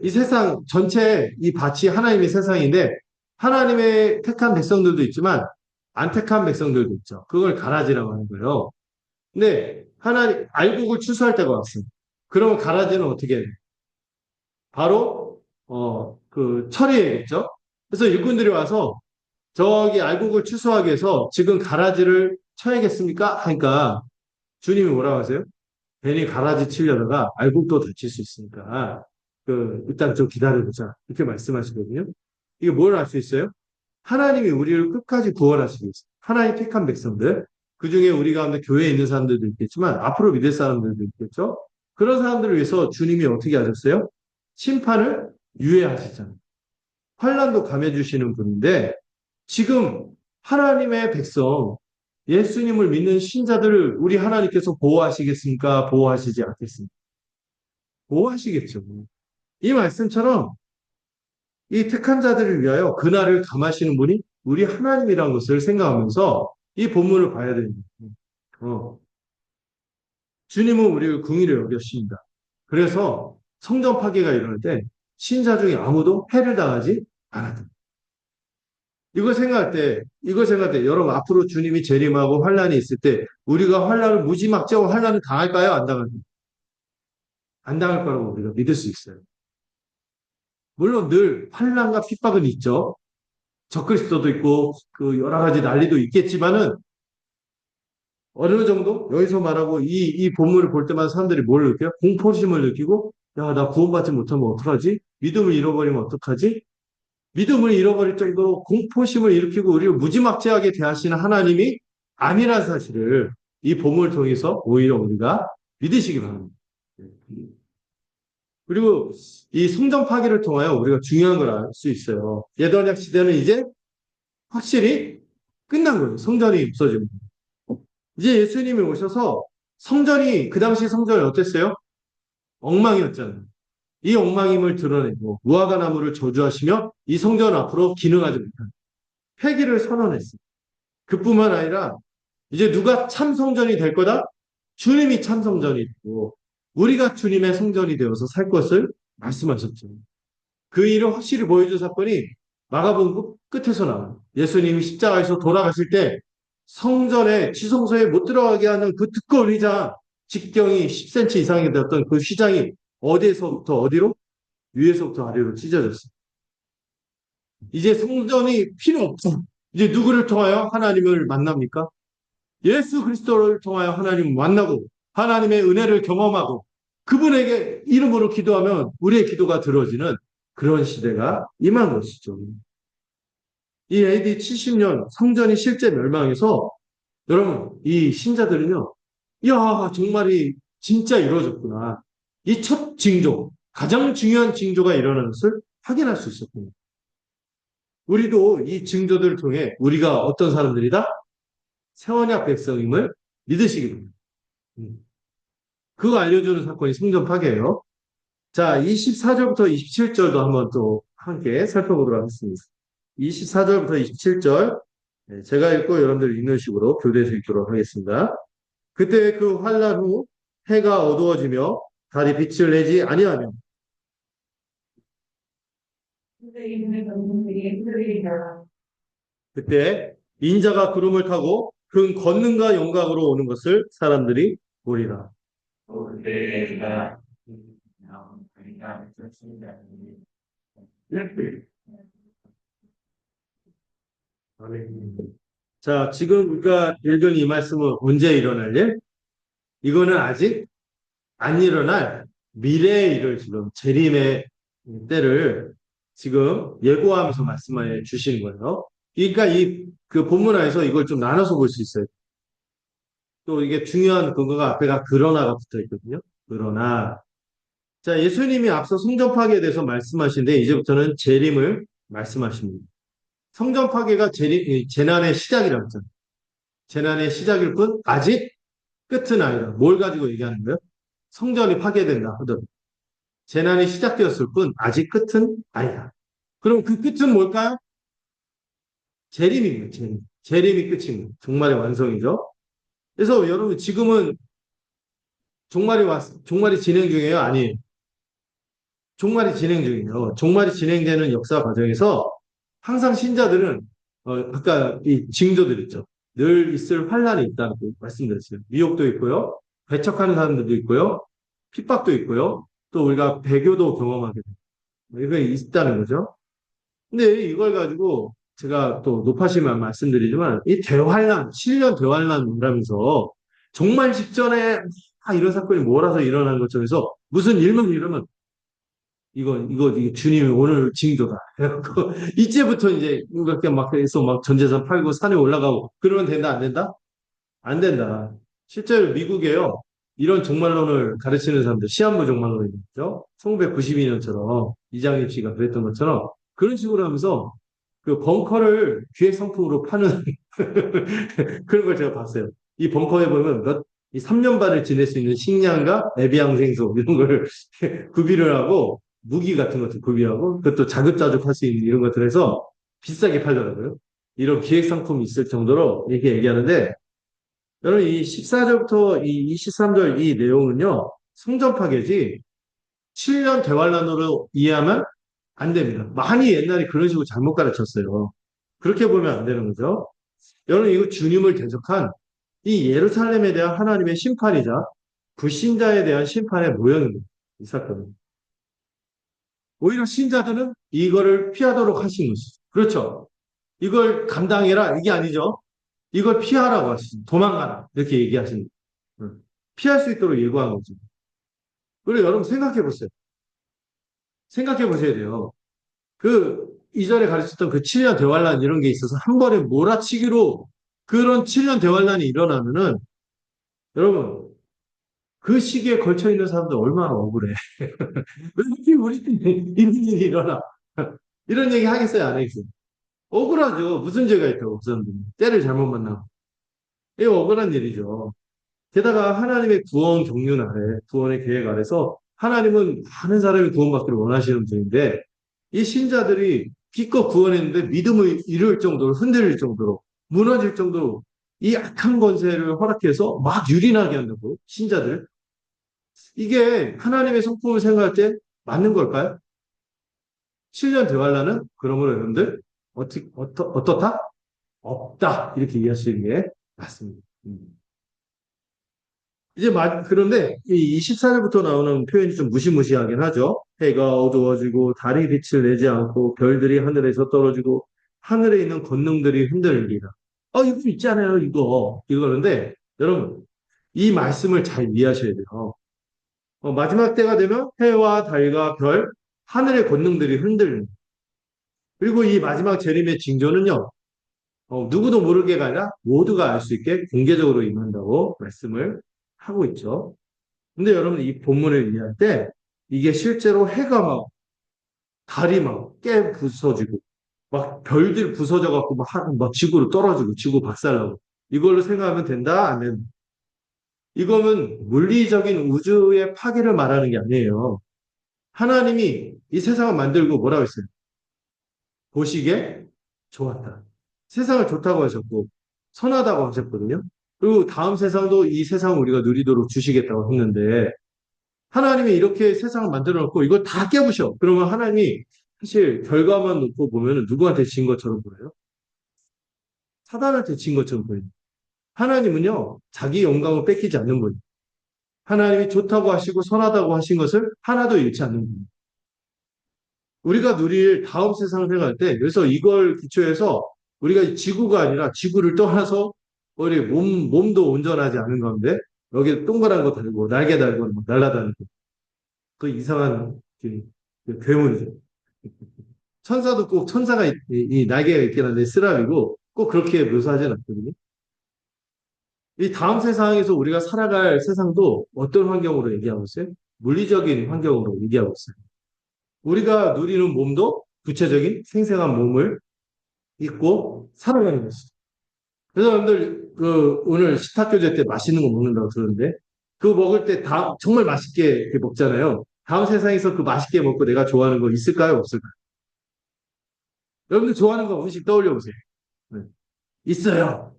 이 세상 전체 이 밭이 하나님의 세상인데 하나님의 택한 백성들도 있지만 안 택한 백성들도 있죠. 그걸 가라지라고 하는 거예요. 근데 알곡을 추수할 때가 왔어요. 그러면 가라지는 어떻게 해요? 바로 처리해야겠죠. 그래서 일꾼들이 와서 저기 알곡을 추수하기 위해서 지금 가라지를 쳐야겠습니까? 하니까 주님이 뭐라고 하세요? 괜히 가라지 치려다가 알곡도 다칠 수 있으니까 일단 좀 기다려보자 이렇게 말씀하시거든요. 이게 뭘 알 수 있어요? 하나님이 우리를 끝까지 구원하시기 위해서 하나님 택한 백성들 그 중에 우리 가운데 교회에 있는 사람들도 있겠지만 앞으로 믿을 사람들도 있겠죠. 그런 사람들을 위해서 주님이 어떻게 하셨어요? 심판을 유예하시잖아요. 환란도 감해 주시는 분인데 지금 하나님의 백성 예수님을 믿는 신자들을 우리 하나님께서 보호하시겠습니까? 보호하시지 않겠습니까? 보호하시겠죠. 이 말씀처럼 이 택한 자들을 위하여 그날을 감하시는 분이 우리 하나님이라는 것을 생각하면서 이 본문을 봐야 됩니다. 어, 주님은 우리를 궁일에 여겼습니다. 그래서 성전 파괴가 일어날 때 신자 중에 아무도 해를 당하지 않았다. 이거 생각할 때 여러분 앞으로 주님이 재림하고 환란이 있을 때 우리가 환란을 무지막지하고 환란을 당할까요? 안 당할까요? 안 당할 거라고 우리가 믿을 수 있어요. 물론 늘 환란과 핍박은 있죠. 적그리스도도 있고 그 여러 가지 난리도 있겠지만은 어느 정도 여기서 말하고 이 본문을 볼 때마다 사람들이 뭘 느껴요? 공포심을 느끼고 야, 나 구원받지 못하면 어떡하지? 믿음을 잃어버리면 어떡하지? 믿음을 잃어버릴 정도로 공포심을 일으키고 우리를 무지막지하게 대하시는 하나님이 아니라는 사실을 이 본문을 통해서 오히려 우리가 믿으시기 바랍니다. 그리고 이 성전 파괴를 통하여 우리가 중요한 걸 알 수 있어요. 예언약 시대는 이제 확실히 끝난 거예요. 성전이 없어지고. 이제 예수님이 오셔서 성전이, 그 당시 성전이 어땠어요? 엉망이었잖아요. 이 엉망임을 드러내고 무화과 나무를 저주하시며 이 성전 앞으로 기능하지 못한 폐기를 선언했어요. 그뿐만 아니라 이제 누가 참 성전이 될 거다? 주님이 참 성전이 되고 우리가 주님의 성전이 되어서 살 것을 말씀하셨죠. 그 일을 확실히 보여준 사건이 마가복음 끝에서 나와요. 예수님이 십자가에서 돌아가실 때 성전에 지성소에 못 들어가게 하는 그 두꺼운 휘장, 직경이 10cm 이상이 되었던 그 휘장이 어디에서부터 어디로? 위에서부터 아래로 찢어졌어요. 이제 성전이 필요 없어. 이제 누구를 통하여 하나님을 만납니까? 예수 그리스도를 통하여 하나님을 만나고 하나님의 은혜를 경험하고 그분에게 이름으로 기도하면 우리의 기도가 들어지는 그런 시대가 임한 것이죠. 이 AD 70년 성전이 실제 멸망해서 여러분 이 신자들은요. 이야 정말이 진짜 이루어졌구나. 이 첫 징조, 가장 중요한 징조가 일어나는 것을 확인할 수 있었군요. 우리도 이 징조들을 통해 우리가 어떤 사람들이다? 세원약 백성임을 믿으시기 바랍니다. 그거 알려주는 사건이 성전 파괴예요. 자, 24절부터 27절도 한번 또 함께 살펴보도록 하겠습니다. 24절부터 27절 제가 읽고 여러분들 읽는 식으로 교대해서 읽도록 하겠습니다. 그때 그 환란 후 해가 어두워지며 달이 빛을 내지 아니하며 그때 인자가 구름을 타고 그 권능과 영광으로 오는 것을 사람들이 보리라. 아멘. 자, 지금 우리가 읽은 이 말씀은 언제 일어날 일? 이거는 아직 안 일어날 미래의 일을 지금 재림의 때를 지금 예고하면서 말씀해 주시는 거예요. 그러니까 그 본문 안에서 이걸 좀 나눠서 볼 수 있어요. 또 이게 중요한 근거가 앞에가 그러나가 붙어 있거든요. 그러나 자, 예수님이 앞서 성전 파괴에 대해서 말씀하신데 이제부터는 재림을 말씀하십니다. 성전 파괴가 재난의 시작이라고 했잖아요. 재난의 시작일 뿐 아직 끝은 아니다. 뭘 가지고 얘기하는 거예요? 성전이 파괴된다 하더라도 재난이 시작되었을 뿐 아직 끝은 아니다. 그럼 그 끝은 뭘까요? 재림입니다. 재림. 재림이 끝입니다. 종말의 완성이죠. 그래서 여러분 지금은 종말이 진행 중이에요? 아니에요. 종말이 진행 중이에요. 종말이 진행되는 역사 과정에서 항상 신자들은 아까 이 징조들 있죠. 늘 있을 환란이 있다고 말씀드렸어요. 미혹도 있고요. 배척하는 사람들도 있고요. 핍박도 있고요. 또 우리가 배교도 경험하게 돼요. 이게 있다는 거죠. 근데 이걸 가지고 제가 또 높아시면 말씀드리지만 이 대환란, 7년 대환란 말하면서 종말 직전에 이런 사건이 몰아서 일어나는 것처럼 해서 무슨 일만 일어나면 이게 주님이 오늘 징조다. 그래갖고 이제부터 이제 이렇게 막 해서 막 전 재산 팔고 산에 올라가고 그러면 된다, 안 된다? 안 된다. 실제로 미국에요. 이런 종말론을 가르치는 사람들, 시한부 종말론이 있죠. 1992년처럼 이장립 씨가 그랬던 것처럼 그런 식으로 하면서 그 벙커를 기획 상품으로 파는 그런 걸 제가 봤어요. 이 벙커에 보면 이 3년 반을 지낼 수 있는 식량과 애비양생소 이런 걸 구비를 하고 무기 같은 것도 구비하고 그것도 자급자족 할 수 있는 이런 것들 해서 비싸게 팔더라고요. 이런 기획 상품이 있을 정도로 이렇게 얘기하는데 여러분 이 14절부터 이 23절 이 내용은요. 성전 파괴지 7년 대환란으로 이해하면 안 됩니다. 많이 옛날에 그런 식으로 잘못 가르쳤어요. 그렇게 보면 안 되는 거죠. 여러분, 이거 주님을 대적한 이 예루살렘에 대한 하나님의 심판이자 불신자에 대한 심판의 모형입니다. 이 사건은. 오히려 신자들은 이거를 피하도록 하신 것이죠. 그렇죠. 이걸 감당해라. 이게 아니죠. 이걸 피하라고 하시죠. 도망가라. 이렇게 얘기하십니다. 피할 수 있도록 예고한 거죠. 그리고 여러분 생각해 보세요. 생각해 보셔야 돼요. 그 이전에 가르쳤던 그 7년 대환란 이런 게 있어서 한 번에 몰아치기로 그런 7년 대환란이 일어나면은 여러분 그 시기에 걸쳐 있는 사람들 얼마나 억울해. 왜 이렇게 우리 때 이런 일이 일어나? 이런 얘기 하겠어요, 안 하겠어요? 억울하죠. 무슨 죄가 있다고, 그 사람들이. 때를 잘못 만나고. 이게 억울한 일이죠. 게다가 하나님의 구원 경륜 아래, 구원의 계획 아래서 하나님은 많은 사람이 구원받기를 원하시는 분인데 이 신자들이 기껏 구원했는데 믿음을 잃을 정도로 흔들릴 정도로 무너질 정도로 이 악한 권세를 허락해서 막 유린하게 한다고 신자들 이게 하나님의 성품을 생각할 때 맞는 걸까요? 7년 대환란은 그러므로 여러분들 어떻다? 없다 이렇게 이해하시는 게 맞습니다. 이제 그런데 이 24절부터 나오는 표현이 좀 무시무시하긴 하죠. 해가 어두워지고 달이 빛을 내지 않고 별들이 하늘에서 떨어지고 하늘에 있는 권능들이 흔들리라. 이거 있잖아요, 이거. 이거는데 여러분 이 말씀을 잘 이해하셔야 돼요. 마지막 때가 되면 해와 달과 별, 하늘의 권능들이 흔들립니다. 그리고 이 마지막 재림의 징조는요, 누구도 모르게가 아니라 모두가 알 수 있게 공개적으로 임한다고 말씀을 하고 있죠. 근데 여러분 이 본문을 이해할 때 이게 실제로 해가 막 달이 막 깨 부서지고 막 별들 부서져 갖고 막 지구로 떨어지고 지구 박살나고 이걸로 생각하면 된다? 아니면 이거는 물리적인 우주의 파괴를 말하는 게 아니에요. 하나님이 이 세상을 만들고 뭐라고 했어요? 보시기에 좋았다. 세상을 좋다고 하셨고 선하다고 하셨거든요. 그리고 다음 세상도 이 세상을 우리가 누리도록 주시겠다고 했는데 하나님이 이렇게 세상을 만들어 놓고 이걸 다 깨부셔. 그러면 하나님이 사실 결과만 놓고 보면 누구한테 진 것처럼 보여요? 사단한테 진 것처럼 보여요. 하나님은요, 자기 영광을 뺏기지 않는 분이에요. 하나님이 좋다고 하시고 선하다고 하신 것을 하나도 잃지 않는 분이에요. 우리가 누릴 다음 세상을 생각할 때, 그래서 이걸 기초해서 우리가 지구가 아니라 지구를 떠나서 우리 몸도 온전하지 않은 가운데 여기 동그란 거 달고 날개 달고 날아다니고 그 이상한 그 괴물이죠. 천사도 꼭 천사가 이 날개가 있긴 한데 쓰라리고 꼭 그렇게 묘사하지는 않거든요. 이 다음 세상에서 우리가 살아갈 세상도 어떤 환경으로 얘기하고 있어요? 물리적인 환경으로 얘기하고 있어요. 우리가 누리는 몸도 구체적인 생생한 몸을 입고 살아가는 것이죠. 그래서 여러분들 그 오늘 식탁교제 때 맛있는 거 먹는다고 들었는데 그거 먹을 때 다 정말 맛있게 이렇게 먹잖아요. 다음 세상에서 그 맛있게 먹고 내가 좋아하는 거 있을까요? 없을까요? 여러분들 좋아하는 거 음식 떠올려 보세요. 네. 있어요.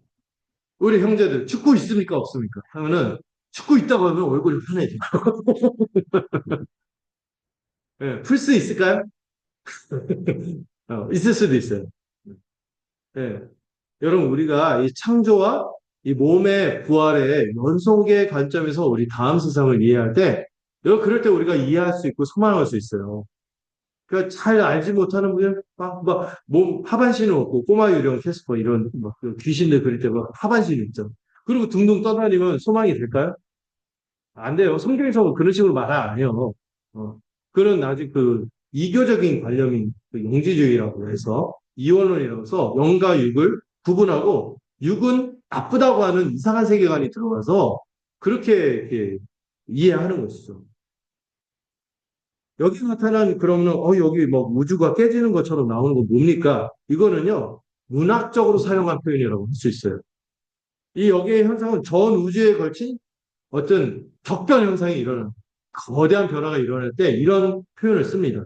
우리 형제들 축구 있습니까? 없습니까? 하면은 축구 있다고 하면 얼굴이 환해져. 네. 풀스 있을까요? 있을 수도 있어요. 네. 여러분 우리가 이 창조와 이 몸의 부활의 연속의 관점에서 우리 다음 세상을 이해할 때 여러분 그럴 때 우리가 이해할 수 있고 소망할 수 있어요. 그러니까 잘 알지 못하는 분은 몸 하반신은 없고 꼬마 유령 캐스퍼 이런 막그 귀신들 그릴 때 막 하반신이 있죠. 그리고 둥둥 떠다니면 소망이 될까요? 안 돼요. 성경에서 그런 식으로 말 안 해요. 그런 아직 그 이교적인 관념인 그 영지주의라고 해서 이원론이라고 해서 영과 육을 구분하고 육은 나쁘다고 하는 이상한 세계관이 들어가서 그렇게 이렇게 이해하는 것이죠. 여기 나타난 그러면 여기 뭐 우주가 깨지는 것처럼 나오는 거 뭡니까? 이거는요. 문학적으로 사용한 표현이라고 할 수 있어요. 이 여기의 현상은 전 우주에 걸친 어떤 격변 현상이 일어나는, 거대한 변화가 일어날 때 이런 표현을 씁니다.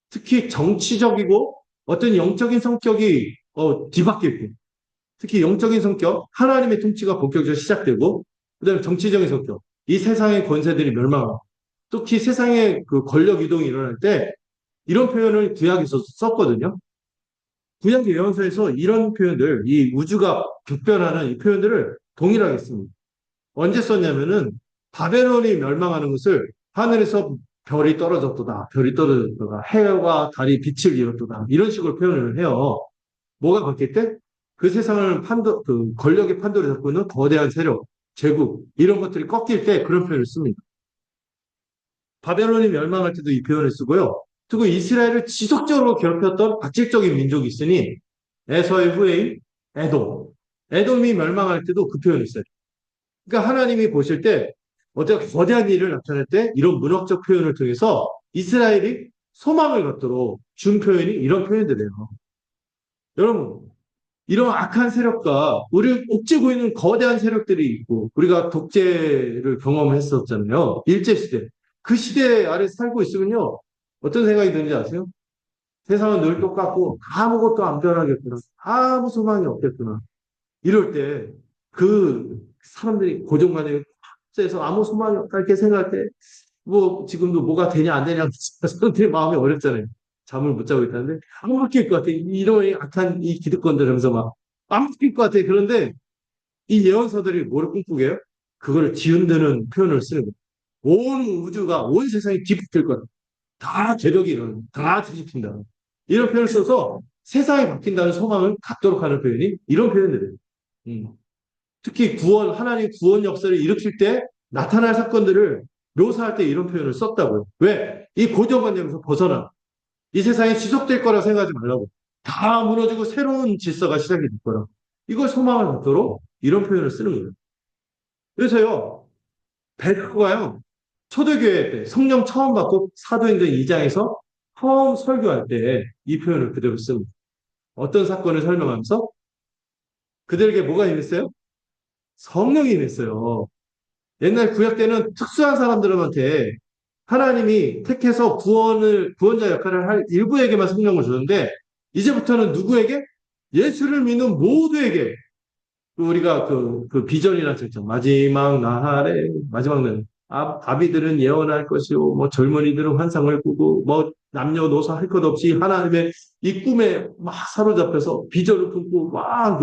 특히 정치적이고 어떤 영적인 성격이 뒤바뀌고, 특히 영적인 성격, 하나님의 통치가 본격적으로 시작되고, 그다음에 정치적인 성격, 이 세상의 권세들이 멸망하고, 특히 세상의 그 권력 이동이 일어날 때 이런 표현을 구약에서 썼거든요. 구약 예언서에서 이런 표현들, 이 우주가 격변하는 이 표현들을 동일하게 씁니다. 언제 썼냐면은 바벨론이 멸망하는 것을 하늘에서 별이 떨어졌도다, 별이 떨어졌도다, 해와 달이 빛을 잃었도다, 이런 식으로 표현을 해요. 뭐가 바뀔 때? 그 세상을 그 권력의 판도를 잡고 있는 거대한 세력, 제국, 이런 것들이 꺾일 때 그런 표현을 씁니다. 바벨론이 멸망할 때도 이 표현을 쓰고요. 그리고 이스라엘을 지속적으로 괴롭혔던 악질적인 민족이 있으니 에서의 후예인 에돔. 에돔이 멸망할 때도 그 표현을 써요. 그러니까 하나님이 보실 때 어떤 거대한 일을 나타낼 때 이런 문학적 표현을 통해서 이스라엘이 소망을 갖도록 준 표현이 이런 표현들이에요. 여러분, 이런 악한 세력과 우리를 옥죄고 있는 거대한 세력들이 있고, 우리가 독재를 경험했었잖아요. 일제시대. 그 시대 아래 살고 있으면요. 어떤 생각이 드는지 아세요? 세상은 늘 똑같고 아무것도 안 변하겠구나. 아무 소망이 없겠구나. 이럴 때 그 사람들이 고정관념에 서 아무 소망이 없다 이렇게 생각할 때 뭐 지금도 뭐가 되냐 안 되냐 사람들이 마음이 어렵잖아요. 잠을 못 자고 있다는데 안 바뀔 것 같아. 이런 악한 이 기득권들 하면서 막 안 바뀔 것 같아. 그런데 이 예언서들이 뭐를 꿈꾸게 해요? 그거를 뒤흔드는 표현을 쓰는 거예요. 온 우주가 온 세상이 뒤집힐 거다. 다 괴력이 일어나. 다 뒤집힌다. 이런 표현을 써서 세상이 바뀐다는 소망을 갖도록 하는 표현이 이런 표현들이에요. 음. 특히 구원, 하나님 구원 역사를 일으킬 때 나타날 사건들을 묘사할 때 이런 표현을 썼다고요. 왜? 이 고정관념에서 벗어나. 이 세상이 지속될 거라 생각하지 말라고. 다 무너지고 새로운 질서가 시작이 될 거라. 이걸 소망을 갖도록 이런 표현을 쓰는 거예요. 그래서요, 베드로가요, 초대교회 때 성령 처음 받고 사도행전 2장에서 처음 설교할 때 이 표현을 그대로 씁니다. 어떤 사건을 설명하면서 그들에게 뭐가 임했어요? 성령이 임했어요. 옛날 구약 때는 특수한 사람들한테 하나님이 택해서 구원자 역할을 할 일부에게만 성령을 주는데, 이제부터는 누구에게? 예수를 믿는 모두에게. 우리가 그 비전이라는 책죠. 마지막 날에, 마지막 날. 아비들은 예언할 것이요, 뭐 젊은이들은 환상을 꾸고, 뭐 남녀노소 할 것 없이 하나님의 이 꿈에 막 사로잡혀서 비전을 품고, 막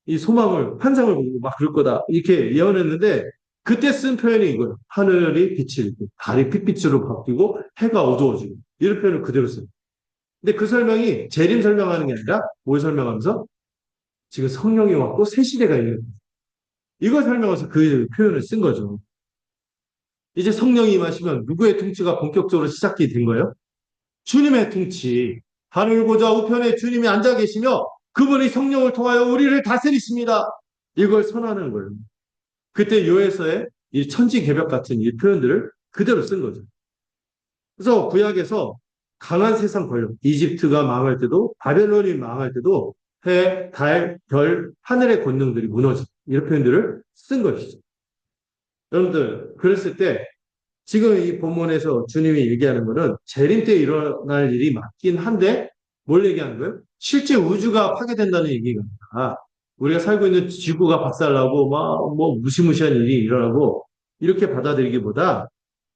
이 소망을, 환상을 보고 막 그럴 거다. 이렇게 예언했는데, 그때 쓴 표현이 이거예요. 하늘이 빛이 있고, 달이 핏빛으로 바뀌고, 해가 어두워지고. 이런 표현을 그대로 써요. 근데 그 설명이 재림 설명하는 게 아니라 뭘 설명하면서 지금 성령이 왔고 새 시대가 있는 거예요. 이걸 설명해서 그 표현을 쓴 거죠. 이제 성령이 임하시면 누구의 통치가 본격적으로 시작이 된 거예요? 주님의 통치. 하늘 보좌 우편에 주님이 앉아 계시며 그분이 성령을 통하여 우리를 다스리십니다. 이걸 선언하는 거예요. 그때 요에서의 이 천지개벽 같은 이 표현들을 그대로 쓴 거죠. 그래서 구약에서 강한 세상 권력, 이집트가 망할 때도 바벨론이 망할 때도 해, 달, 별, 하늘의 권능들이 무너진 이런 표현들을 쓴 것이죠. 여러분들 그랬을 때 지금 이 본문에서 주님이 얘기하는 거는 재림 때 일어날 일이 맞긴 한데 뭘 얘기하는 거예요? 실제 우주가 파괴된다는 얘기가 아니라 우리가 살고 있는 지구가 박살나고 막 뭐 무시무시한 일이 일어나고 이렇게 받아들이기보다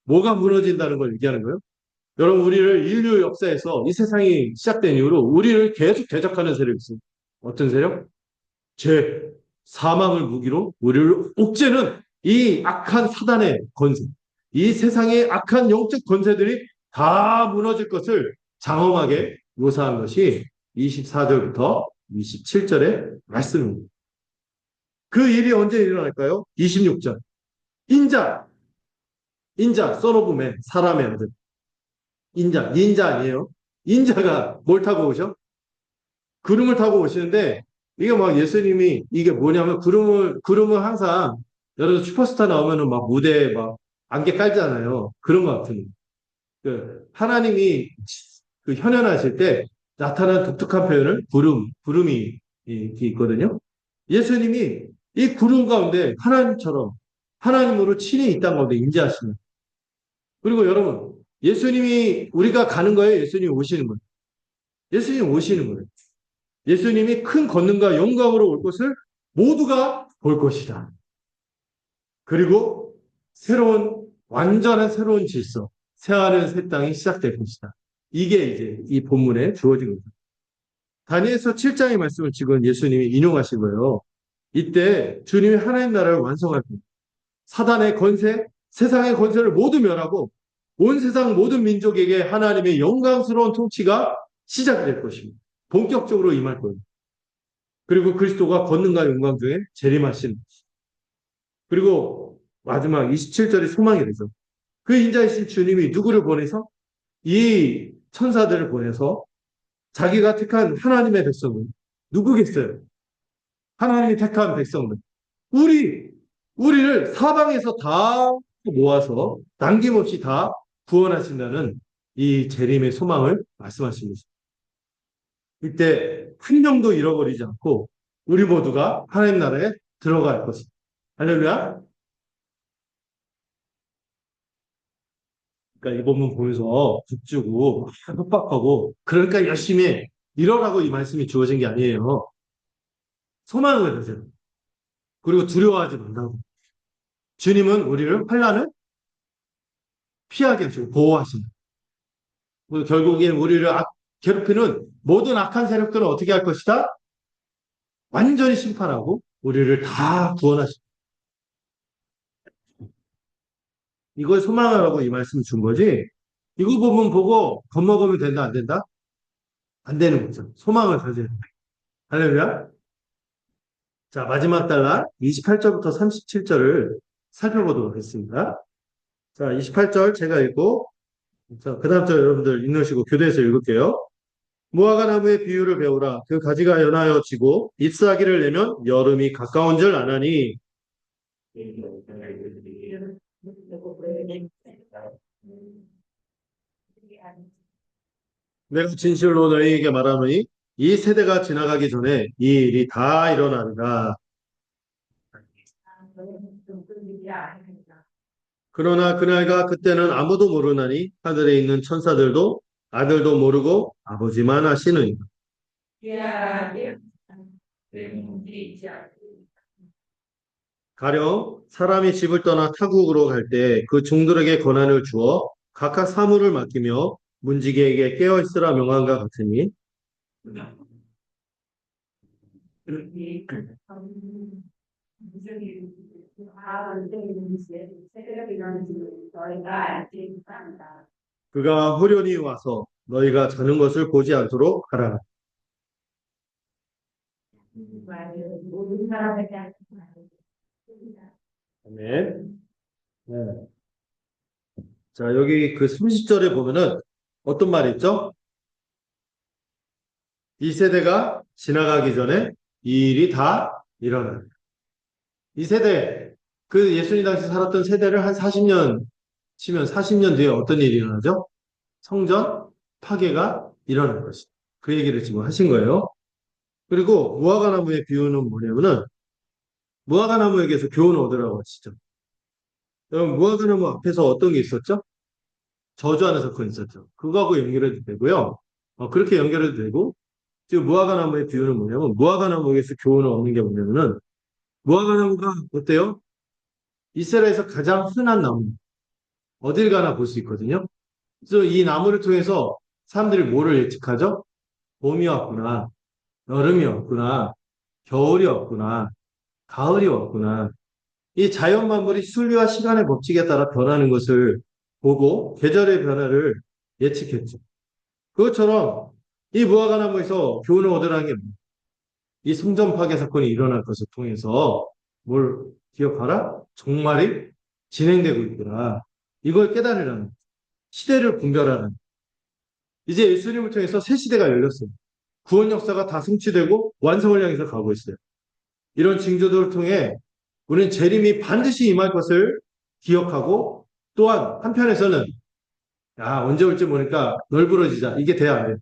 뭐가 무너진다는 걸 얘기하는 거예요? 여러분, 우리를 인류 역사에서 이 세상이 시작된 이후로 우리를 계속 대적하는 세력이 있어요. 어떤 세력? 죄, 사망을 무기로 우리를 옥죄는 이 악한 사단의 권세, 이 세상의 악한 영적 권세들이 다 무너질 것을 장엄하게 묘사한 것이 24절부터 27절의 말씀입니다. 그 일이 언제 일어날까요? 26절. 인자, son of man, 사람의 아들. 닌자 아니에요. 인자가 뭘 타고 오셔? 구름을 타고 오시는데, 이게 막 예수님이, 이게 뭐냐면, 구름은 항상, 여러분 슈퍼스타 나오면은 막 무대에 막 안개 깔잖아요. 그런 것 같은. 하나님이 그 현현하실 때 나타난 독특한 표현을 구름이 있거든요. 예수님이 이 구름 가운데 하나님처럼 하나님으로 친히 이 땅 가운데 임재하시는. 그리고 여러분, 예수님이 우리가 가는 거예요? 예수님이 오시는 거예요? 예수님이 오시는 거예요. 예수님이 큰 권능과 영광으로 올 것을 모두가 볼 것이다. 그리고 완전한 새로운 질서, 새하늘 새 땅이 시작될 것이다. 이게 이제 이 본문에 주어진 겁니다. 다니엘서 7장의 말씀을 지금 예수님이 인용하신 거예요. 이때 주님이 하나님 나라를 완성할 겁니다. 사단의 권세, 세상의 권세를 모두 멸하고 온 세상 모든 민족에게 하나님의 영광스러운 통치가 시작될 것입니다. 본격적으로 임할 거예요. 그리고 그리스도가 권능과 영광 중에 재림하시는 것입니다. 그리고 마지막 27절이 소망이 되죠. 그 인자이신 주님이 누구를 보내서 이 천사들을 보내서 자기가 택한 하나님의 백성은 누구겠어요? 하나님이 택한 백성은 우리를 사방에서 다 모아서 남김없이 다 구원하신다는 이 재림의 소망을 말씀하십니다. 이때 한 명도 잃어버리지 않고 우리 모두가 하나님 나라에 들어갈 것입니다. 할렐루야. 그러니까 이 본문 보면서 북주고 협박하고 그러니까 열심히 이러라고 이 말씀이 주어진 게 아니에요. 소망을 가세요. 그리고 두려워하지 말라고. 주님은 우리를 환난을 피하게 하시고 보호하십니다. 결국엔 우리를 괴롭히는 모든 악한 세력들은 어떻게 할 것이다? 완전히 심판하고 우리를 다 구원하십니다. 이걸 소망하라고 이 말씀을 준 거지. 이거 보면 보고 겁먹으면 된다, 안 된다? 안 되는 거죠. 소망을 가져야 된다. 할렐루야. 자, 마지막 단락 28절부터 37절을 살펴보도록 하겠습니다. 자, 28절 제가 읽고, 자, 그 다음 절 여러분들 읽으시고 교대에서 읽을게요. 무화과 나무의 비유를 배우라. 그 가지가 연하여 지고 잎사귀를 내면 여름이 가까운 줄 아나니. 내가 진실로 너희에게 말하노니 이 세대가 지나가기 전에 이 일이 다 일어나리라. 그러나 그날과 그때는 아무도 모르나니 하늘에 있는 천사들도 아들도 모르고 아버지만 아시느니라. 가령 사람이 집을 떠나 타국으로 갈 때 그 종들에게 권한을 주어 각각 사물을 맡기며 문지기에게 깨어 있으라 명한과 같으니 그가 호련히 와서 너희가 자는 것을 보지 않도록 하라. 아멘. 네. 자, 여기 그 30절에 보면은 어떤 말이 있죠? 이 세대가 지나가기 전에 이 일이 다 일어난다. 이 세대, 그 예수님 당시 살았던 세대를 한 40년 치면 40년 뒤에 어떤 일이 일어나죠? 성전 파괴가 일어날 것이다. 그 얘기를 지금 하신 거예요. 그리고 무화과나무의 비유는 뭐냐면은 무화과나무에게서 교훈을 얻으라고 하시죠. 여러분 무화과나무 앞에서 어떤 게 있었죠? 저주하는 사건이 있었죠. 그거하고 연결해도 되고요. 그렇게 연결해도 되고 지금 무화과나무의 비유는 뭐냐면 무화과나무에게서 교훈을 얻는 게 뭐냐면은 무화과나무가 어때요? 이스라엘에서 가장 흔한 나무. 어딜 가나 볼 수 있거든요. 그래서 이 나무를 통해서 사람들이 뭐를 예측하죠? 봄이 왔구나. 여름이 왔구나. 겨울이 왔구나. 가을이 왔구나. 이 자연 만물이 순리와 시간의 법칙에 따라 변하는 것을 보고 계절의 변화를 예측했죠. 그것처럼 이 무화과나무에서 교훈을 얻으라는 게 이 성전 파괴 사건이 일어날 것을 통해서 뭘 기억하라? 종말이 진행되고 있구나. 이걸 깨달으라는 시대를 분별하는 이제 예수님을 통해서 새 시대가 열렸어요. 구원 역사가 다 성취되고 완성을 향해서 가고 있어요. 이런 징조들을 통해 우리는 재림이 반드시 임할 것을 기억하고 또한 한편에서는 야 언제 올지 모르니까 널브러지자 이게 돼야 안 돼.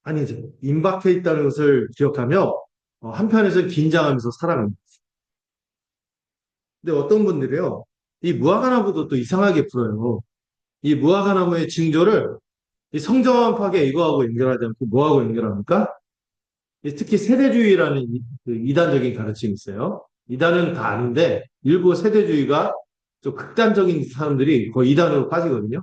아니죠. 임박해 있다는 것을 기억하며 한편에서 긴장하면서 살아갑니다. 근데 어떤 분들이요, 이 무화과나무도 또 이상하게 풀어요. 이 무화과나무의 징조를 이 성정환학에 이거하고 연결하지 않고 뭐하고 연결합니까? 특히 세대주의라는 그 이단적인 가르침이 있어요. 이단은 다 아는데 일부 세대주의가 좀 극단적인 사람들이 거의 이단으로 빠지거든요.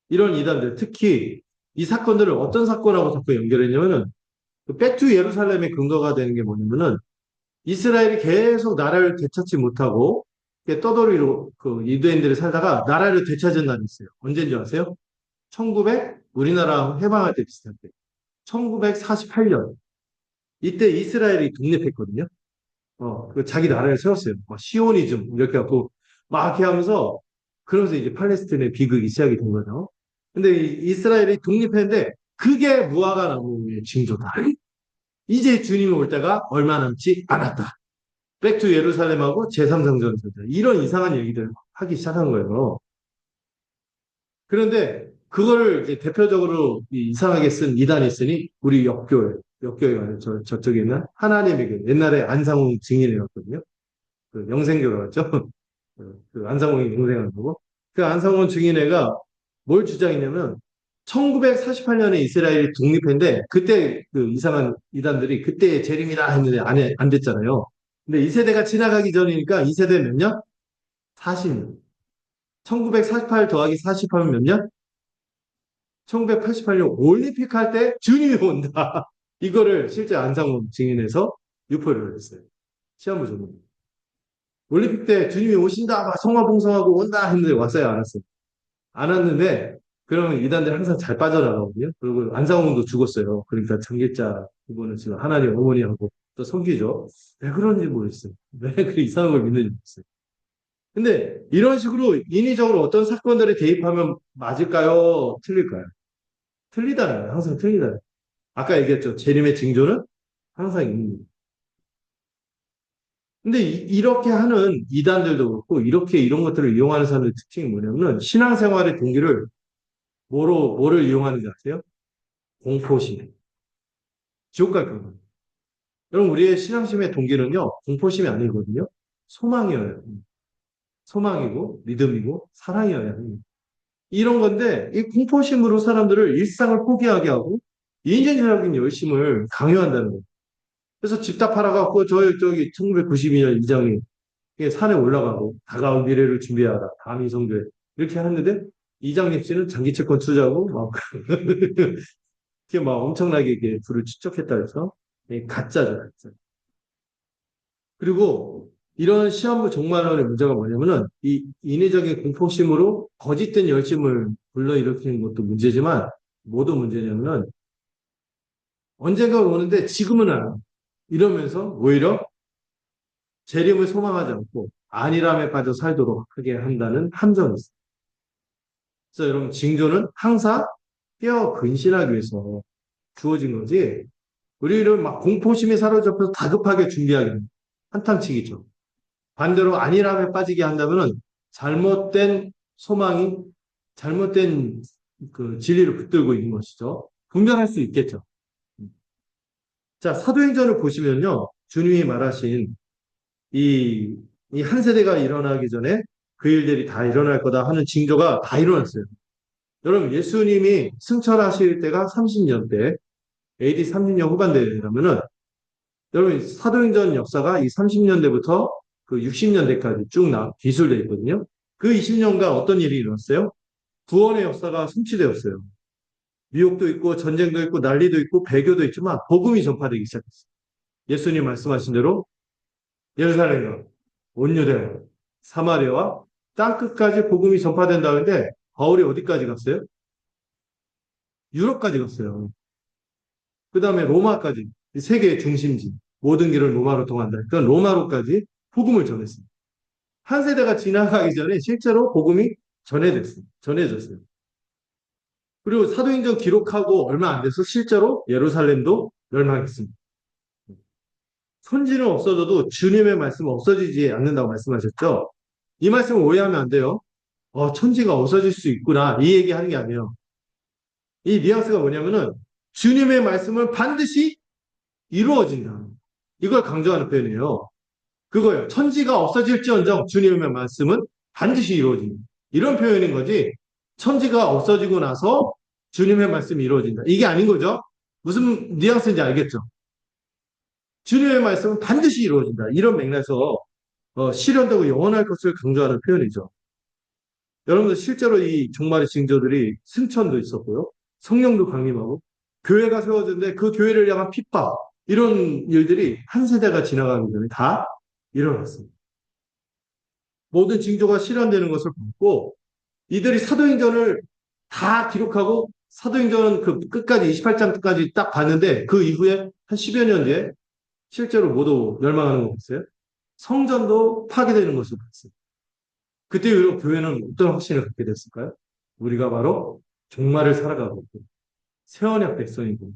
이런 이단들, 특히 이 사건들을 어떤 사건하고 자꾸 연결했냐면은 그 백투 예루살렘의 근거가 되는 게 뭐냐면은 이스라엘이 계속 나라를 되찾지 못하고 떠돌이로 그 유대인들이 살다가 나라를 되찾은 날이 있어요. 언제인 줄 아세요? 1900 우리나라 해방할 때 비슷할 때. 1948년. 이때 이스라엘이 독립했거든요. 그 자기 나라를 세웠어요. 막 시오니즘 이렇게 갖고 막 이렇게 하면서 그러면서 이제 팔레스타인의 비극이 시작이 된 거죠. 근데 이스라엘이 독립했는데 그게 무화과 나무의 징조다. 이제 주님이 올 때가 얼마 남지 않았다. 백투 예루살렘하고 제3성전설 이런 이상한 얘기들 하기 시작한 거예요. 그런데 그거를 이제 대표적으로 이상하게 쓴 이단이 있으니 우리 역교회가 저쪽에 있는 하나님의 교회. 옛날에 안상홍 증인이었거든요. 그 영생교로 갔죠. 그 안상홍이 영생한 거고. 그 안상홍 증인회가 뭘 주장했냐면 1948년에 이스라엘이 독립했는데 그때 그 이상한 이단들이 그때 재림이라 했는데 안 됐잖아요. 근데 이 세대가 지나가기 전이니까 이 세대 몇 년? 40년. 1948 더하기 48은 몇 년? 1988년 올림픽 할 때 주님이 온다. 이거를 실제 안상훈 증인에서 유포를 했어요. 시한부 전문. 올림픽 때 주님이 오신다, 막 성화봉송하고 온다 했는데 왔어요, 안 왔어요? 안 왔는데, 그러면 이단들 항상 잘 빠져나가거든요. 그리고 안상홍도 죽었어요. 그러니까 전기자 그분은 지금 하나님 어머니하고 또 섬기죠. 왜 그런지 모르겠어요. 왜 그렇게 이상한 걸 믿는지 모르겠어요. 근데 이런 식으로 인위적으로 어떤 사건들에 대입하면 맞을까요? 틀릴까요? 틀리다는 거예요. 항상 틀리다는 거예요. 아까 얘기했죠. 재림의 징조는 항상 있는 거예요. 근데 렇게 하는 이단들도 그렇고 이렇게 이런 것들을 이용하는 사람들의 특징이 뭐냐면 신앙생활의 동기를 뭐를 이용하는지 아세요? 공포심. 지옥 갈 거예요. 여러분 우리의 신앙심의 동기는요. 공포심이 아니거든요. 소망이어요. 소망이고 믿음이고 사랑이어야 합니다. 이런 건데 이 공포심으로 사람들을 일상을 포기하게 하고 인간적인 열심을 강요한다는 거예요. 그래서 집 다 팔아갖고 저기 1992년 이장이 산에 올라가고 다가올 미래를 준비하라. 다음 이성교회 이렇게 하는데 이장님 씨는 장기 채권 투자하고 막 이렇게 막 엄청나게 이렇게 불을 축적했다 해서 가짜죠. 가짜. 그리고 이런 시한부 종말론의 문제가 뭐냐면은 이 인위적인 공포심으로 거짓된 열심을 불러일으키는 것도 문제지만 뭐도 문제냐면은 언젠가 오는데 지금은 안 와. 이러면서 오히려 재림을 소망하지 않고 안일함에 빠져 살도록 하게 한다는 함정이 있어요. 그래서 여러분 징조는 항상 깨어 근신하기 위해서 주어진 거지 우리를 막 공포심에 사로잡혀서 다급하게 준비하게 한탕치기죠. 반대로 안일함에 빠지게 한다면은 잘못된 소망이 잘못된 그 진리를 붙들고 있는 것이죠. 분별할 수 있겠죠. 자, 사도행전을 보시면요. 주님이 말하신 이 한 세대가 일어나기 전에 그 일들이 다 일어날 거다 하는 징조가 다 일어났어요. 여러분, 예수님이 승천하실 때가 30년 대, AD 30년 후반대라면은, 여러분, 사도행전 역사가 이 30년대부터 그 60년대까지 기술되어 있거든요. 그 20년간 어떤 일이 일어났어요? 구원의 역사가 성취되었어요. 미혹도 있고, 전쟁도 있고, 난리도 있고, 배교도 있지만, 복음이 전파되기 시작했어요. 예수님 말씀하신 대로, 예루살렘과 온 유대와 사마리아와 땅끝까지 복음이 전파된다는데 바울이 어디까지 갔어요? 유럽까지 갔어요. 그 다음에 로마까지 세계의 중심지 모든 길은 로마로 통한다. 그러니까 로마로까지 복음을 전했습니다. 한 세대가 지나가기 전에 실제로 복음이 전해졌어요. 그리고 사도행전 기록하고 얼마 안 돼서 실제로 예루살렘도 멸망했습니다. 선지는 없어져도 주님의 말씀은 없어지지 않는다고 말씀하셨죠? 이 말씀을 오해하면 안 돼요. 천지가 없어질 수 있구나. 이 얘기 하는 게 아니에요. 이 뉘앙스가 뭐냐면은 주님의 말씀은 반드시 이루어진다. 이걸 강조하는 표현이에요. 그거예요. 천지가 없어질지언정 주님의 말씀은 반드시 이루어진다. 이런 표현인 거지. 천지가 없어지고 나서 주님의 말씀이 이루어진다. 이게 아닌 거죠. 무슨 뉘앙스인지 알겠죠? 주님의 말씀은 반드시 이루어진다. 이런 맥락에서 실현되고 영원할 것을 강조하는 표현이죠. 여러분들 실제로 이 종말의 징조들이 승천도 있었고요. 성령도 강림하고 교회가 세워졌는데 그 교회를 향한 핍박 이런 일들이 한 세대가 지나가기 전에 다 일어났습니다. 모든 징조가 실현되는 것을 보고 이들이 사도행전을 다 기록하고 사도행전 그 끝까지 28장까지 딱 봤는데 그 이후에 한 10여 년 뒤에 실제로 모두 멸망하는 거 봤어요. 성전도 파괴되는 것을 봤어요. 그때 이후로 교회는 어떤 확신을 갖게 됐을까요? 우리가 바로 종말을 살아가고 있고 새 언약 백성이고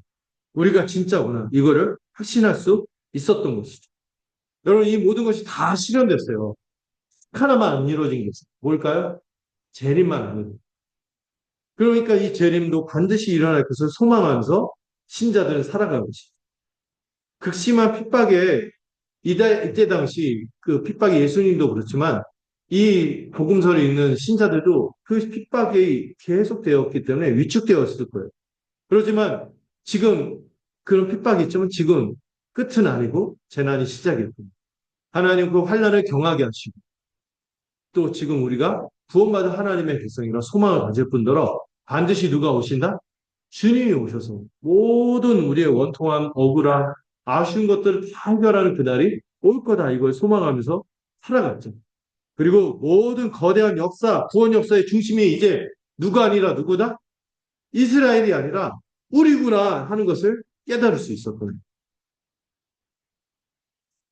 우리가 진짜 원하는 이거를 확신할 수 있었던 것이죠. 여러분 이 모든 것이 다 실현됐어요. 하나만 안 이루어진 게 있어요. 뭘까요? 재림만 안 이루어진. 그러니까 이 재림도 반드시 일어날 것을 소망하면서 신자들은 살아가는 것이죠. 극심한 핍박에 이때 당시 그 핍박이 예수님도 그렇지만 이 복음서를 읽는 신자들도 그 핍박이 계속되었기 때문에 위축되었을 거예요. 그렇지만 지금 그런 핍박이 있지만 지금 끝은 아니고 재난이 시작일 겁니다. 하나님 그 환난을 경하게 하시고 또 지금 우리가 구원받은 하나님의 백성이라 소망을 가질 뿐더러 반드시 누가 오신다? 주님이 오셔서 모든 우리의 원통함, 억울함, 아쉬운 것들을 다 해결하는 그날이 올 거다 이걸 소망하면서 살아갔죠. 그리고 모든 거대한 역사, 구원 역사의 중심이 이제 누가 아니라 누구다? 이스라엘이 아니라 우리구나 하는 것을 깨달을 수 있었거든요.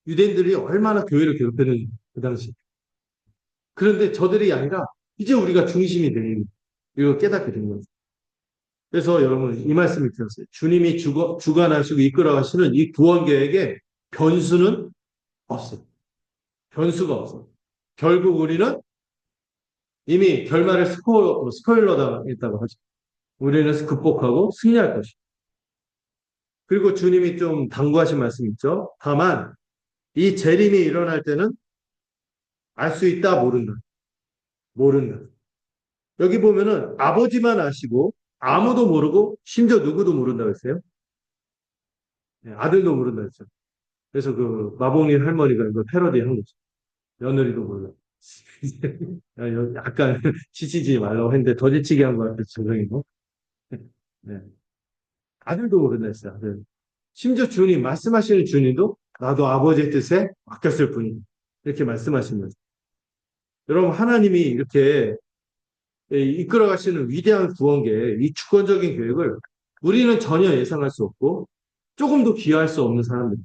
유대인들이 얼마나 교회를 괴롭혔는지 그 당시. 그런데 저들이 아니라 이제 우리가 중심이 되는 이걸 깨닫게 된 거죠. 그래서 여러분 이 말씀을 드렸어요. 주님이 주관하시고 이끌어 가시는 이 구원 계획에 변수는 없어요. 변수가 없어. 결국 우리는 이미 결말을 스포일러 당했다고 하죠. 우리는 극복하고 승리할 것이죠. 그리고 주님이 좀 당부하신 말씀 있죠. 다만 이 재림이 일어날 때는 알 수 있다 모른다. 모른다. 여기 보면은 아버지만 아시고 아무도 모르고 심지어 누구도 모른다고 했어요. 네, 아들도 모른다고 했죠. 그래서 그 마봉님 할머니가 이거 패러디한 거죠. 며느리도 몰라. 약간 지치지 말라고 했는데 더 지치게 한 거 같아요. 죄송해요. 네. 아들도 모른다 했어요. 아들. 심지어 주님, 말씀하시는 주님도 나도 아버지의 뜻에 맡겼을 뿐이 이렇게 말씀하시면서 여러분 하나님이 이렇게 이끌어 가시는 위대한 구원계, 이 주권적인 계획을 우리는 전혀 예상할 수 없고 조금도 기여할 수 없는 사람들.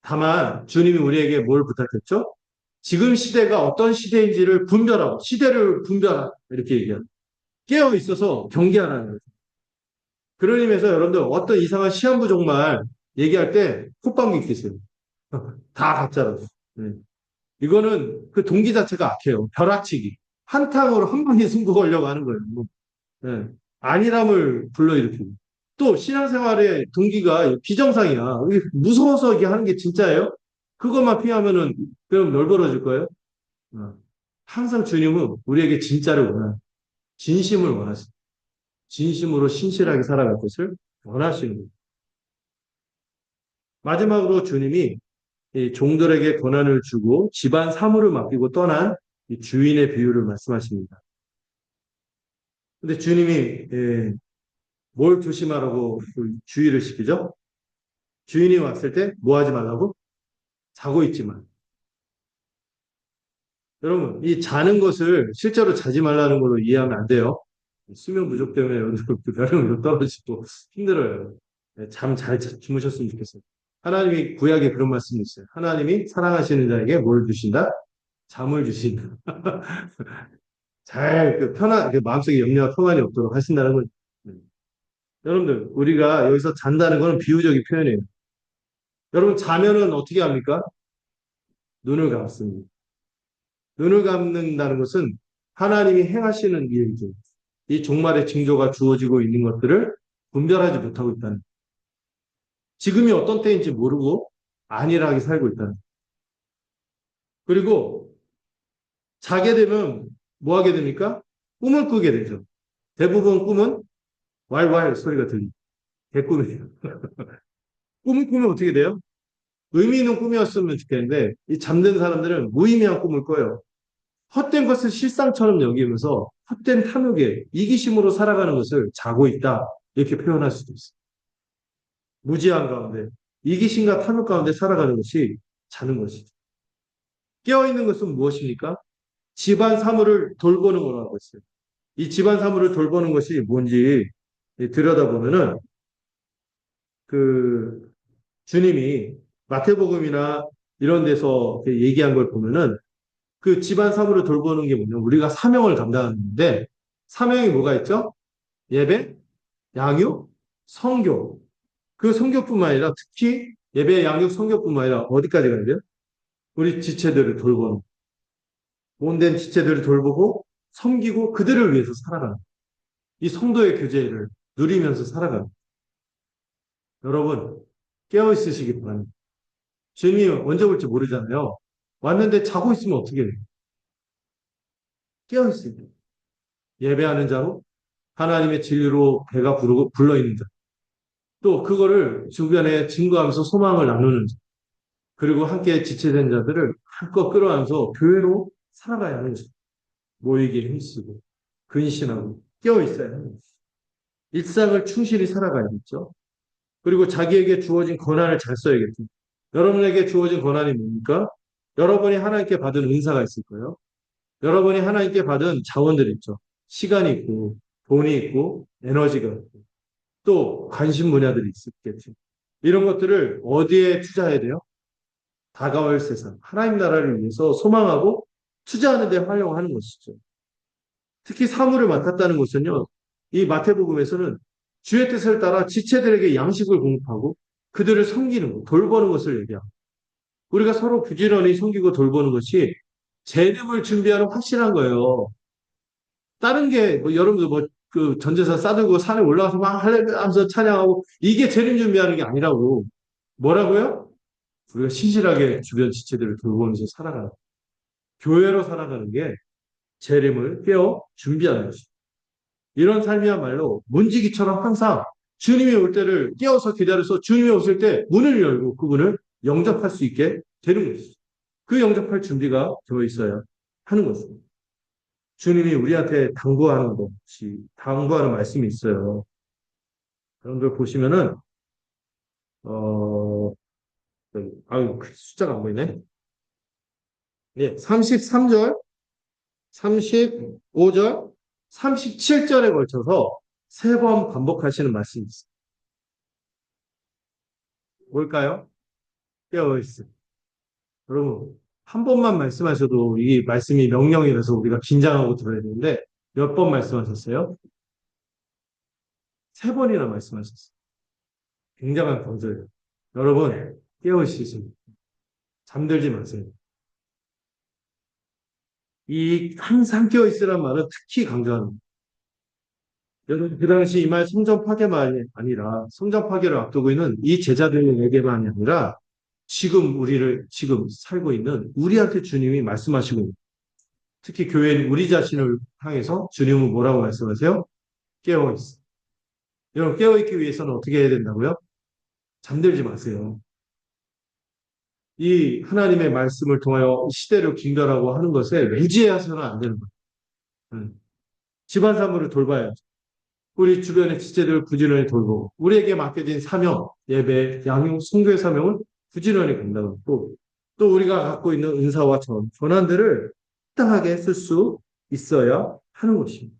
다만 주님이 우리에게 뭘 부탁했죠? 지금 시대가 어떤 시대인지를 분별하고 시대를 분별하라 이렇게 얘기합니다. 깨어 있어서 경계하라는 거죠. 그런 의미에서 여러분들 어떤 이상한 시한부 종말 얘기할 때 콧방귀 끼세요. 다 가짜라고. 네. 이거는 그 동기 자체가 악해요. 벼락치기. 한탕으로 한 방에 승부 걸려고 하는 거예요. 네. 안일함을 불러일으키고. 또 신앙생활의 동기가 비정상이야. 무서워서 이게 하는 게 진짜예요? 그것만 피하면은 그럼 널브러질 거예요? 어. 항상 주님은 우리에게 진짜를 원하는, 진심을 원하시는, 진심으로 신실하게 살아갈 것을 원하시는 거예요. 마지막으로 주님이 이 종들에게 권한을 주고 집안 사무를 맡기고 떠난 이 주인의 비유를 말씀하십니다. 근데 주님이 뭘 조심하라고 주의를 시키죠? 주인이 왔을 때 뭐 하지 말라고? 자고 있지만. 여러분, 이 자는 것을 실제로 자지 말라는 걸로 이해하면 안 돼요. 수면 부족 때문에 여러분들 면역력도 떨어지고 힘들어요. 잠 잘 주무셨으면 좋겠어요. 하나님이 구약에 그런 말씀이 있어요. 하나님이 사랑하시는 자에게 뭘 주신다? 잠을 주신다. 잘, 마음속에 염려와 평안이 없도록 하신다는 건, 여러분들, 우리가 여기서 잔다는 거는 비유적인 표현이에요. 여러분, 자면은 어떻게 합니까? 눈을 감습니다. 눈을 감는다는 것은 하나님이 행하시는 일이죠. 이 종말의 징조가 주어지고 있는 것들을 분별하지 못하고 있다는. 지금이 어떤 때인지 모르고 안일하게 살고 있다는. 그리고 자게 되면 뭐 하게 됩니까? 꿈을 꾸게 되죠. 대부분 꿈은 왈왈 소리가 들리죠. 개꿈이에요. 꿈을 꾸면 어떻게 돼요? 의미 있는 꿈이었으면 좋겠는데 이 잠든 사람들은 무의미한 꿈을 꿔요. 헛된 것을 실상처럼 여기면서 헛된 탐욕에 이기심으로 살아가는 것을 자고 있다. 이렇게 표현할 수도 있어요. 무지한 가운데 이기심과 탐욕 가운데 살아가는 것이 자는 것이죠. 깨어있는 것은 무엇입니까? 집안 사물을 돌보는 거라고 했어요. 이 집안 사물을 돌보는 것이 뭔지 들여다보면은 그 주님이 마태복음이나 이런 데서 얘기한 걸 보면은 그 집안 사물을 돌보는 게 뭐냐면 우리가 사명을 감당하는데 사명이 뭐가 있죠? 예배, 양육, 성교. 그 성교뿐만 아니라 특히 예배, 양육, 성교뿐만 아니라 어디까지 가야 돼요? 우리 지체들을 돌보는 온된 지체들을 돌보고 섬기고 그들을 위해서 살아가는 이 성도의 교제를 누리면서 살아가는 여러분 깨어 있으시기 바랍니다. 주님이 언제 올지 모르잖아요. 왔는데 자고 있으면 어떻게 해요? 깨어 있습니다. 예배하는 자로 하나님의 진리로 배가 부르고 불러 있는 자. 또 그거를 주변에 증거하면서 소망을 나누는 자. 그리고 함께 지체된 자들을 한껏 끌어안아서 교회로 살아가야 하는 자. 모이기에 힘쓰고 근신하고 깨어 있어야 하는 자. 일상을 충실히 살아가야겠죠. 그리고 자기에게 주어진 권한을 잘 써야겠죠. 여러분에게 주어진 권한이 뭡니까? 여러분이 하나님께 받은 은사가 있을 거예요. 여러분이 하나님께 받은 자원들이 있죠. 시간이 있고, 돈이 있고, 에너지가 있고, 또 관심 분야들이 있겠죠. 이런 것들을 어디에 투자해야 돼요? 다가올 세상, 하나님 나라를 위해서 소망하고 투자하는 데 활용하는 것이죠. 특히 사물을 맡았다는 것은요, 이 마태복음에서는 주의 뜻을 따라 지체들에게 양식을 공급하고 그들을 섬기는 것, 돌보는 것을 얘기합니다. 우리가 서로 부지런히 섬기고 돌보는 것이 재림을 준비하는 확실한 거예요. 다른 게, 뭐, 여러분들 뭐, 그 전제사 싸들고 산에 올라가서 막 할렐루야 하면서 찬양하고 이게 재림 준비하는 게 아니라고. 뭐라고요? 우리가 신실하게 주변 지체들을 돌보면서 살아가는, 교회로 살아가는 게 재림을 깨어 준비하는 것이죠. 이런 삶이야말로 문지기처럼 항상 주님이 올 때를 깨어서 기다려서 주님이 오실 때 문을 열고 그분을 영접할 수 있게 되는 것이죠. 그 영접할 준비가 되어 있어야 하는 것입니다. 주님이 우리한테 당부하는 것이, 당부하는 말씀이 있어요. 그런 걸 보시면은, 어, 아유, 숫자가 안 보이네. 예, 33절, 35절, 37절에 걸쳐서 세 번 반복하시는 말씀이 있어요. 뭘까요? 깨어있음. 여러분, 한 번만 말씀하셔도 이 말씀이 명령이라서 우리가 긴장하고 들어야 되는데, 몇 번 말씀하셨어요? 세 번이나 말씀하셨어요. 굉장한 권세예요. 여러분, 깨어있으십니다. 잠들지 마세요. 이 항상 깨어있으란 말은 특히 강조합니다. 여러분, 그 당시 이 말 성전 파괴만이 아니라 성전 파괴를 앞두고 있는 이 제자들에게만이 아니라 지금 우리를 지금 살고 있는 우리한테 주님이 말씀하시고 있는 특히 교회인 우리 자신을 향해서 주님은 뭐라고 말씀하세요? 깨어있어. 여러분 깨어있기 위해서는 어떻게 해야 된다고요? 잠들지 마세요. 이 하나님의 말씀을 통하여 시대를 분별하고 하는 것에 무지해서는 안 되는 거예요. 집안 사물을 돌봐야죠. 우리 주변의 지체들을 부지런히 돌보고 우리에게 맡겨진 사명, 예배, 양육, 성교의 사명을 부지런히 감당하고 또 우리가 갖고 있는 은사와 전환들을 합당하게 쓸 수 있어야 하는 것입니다.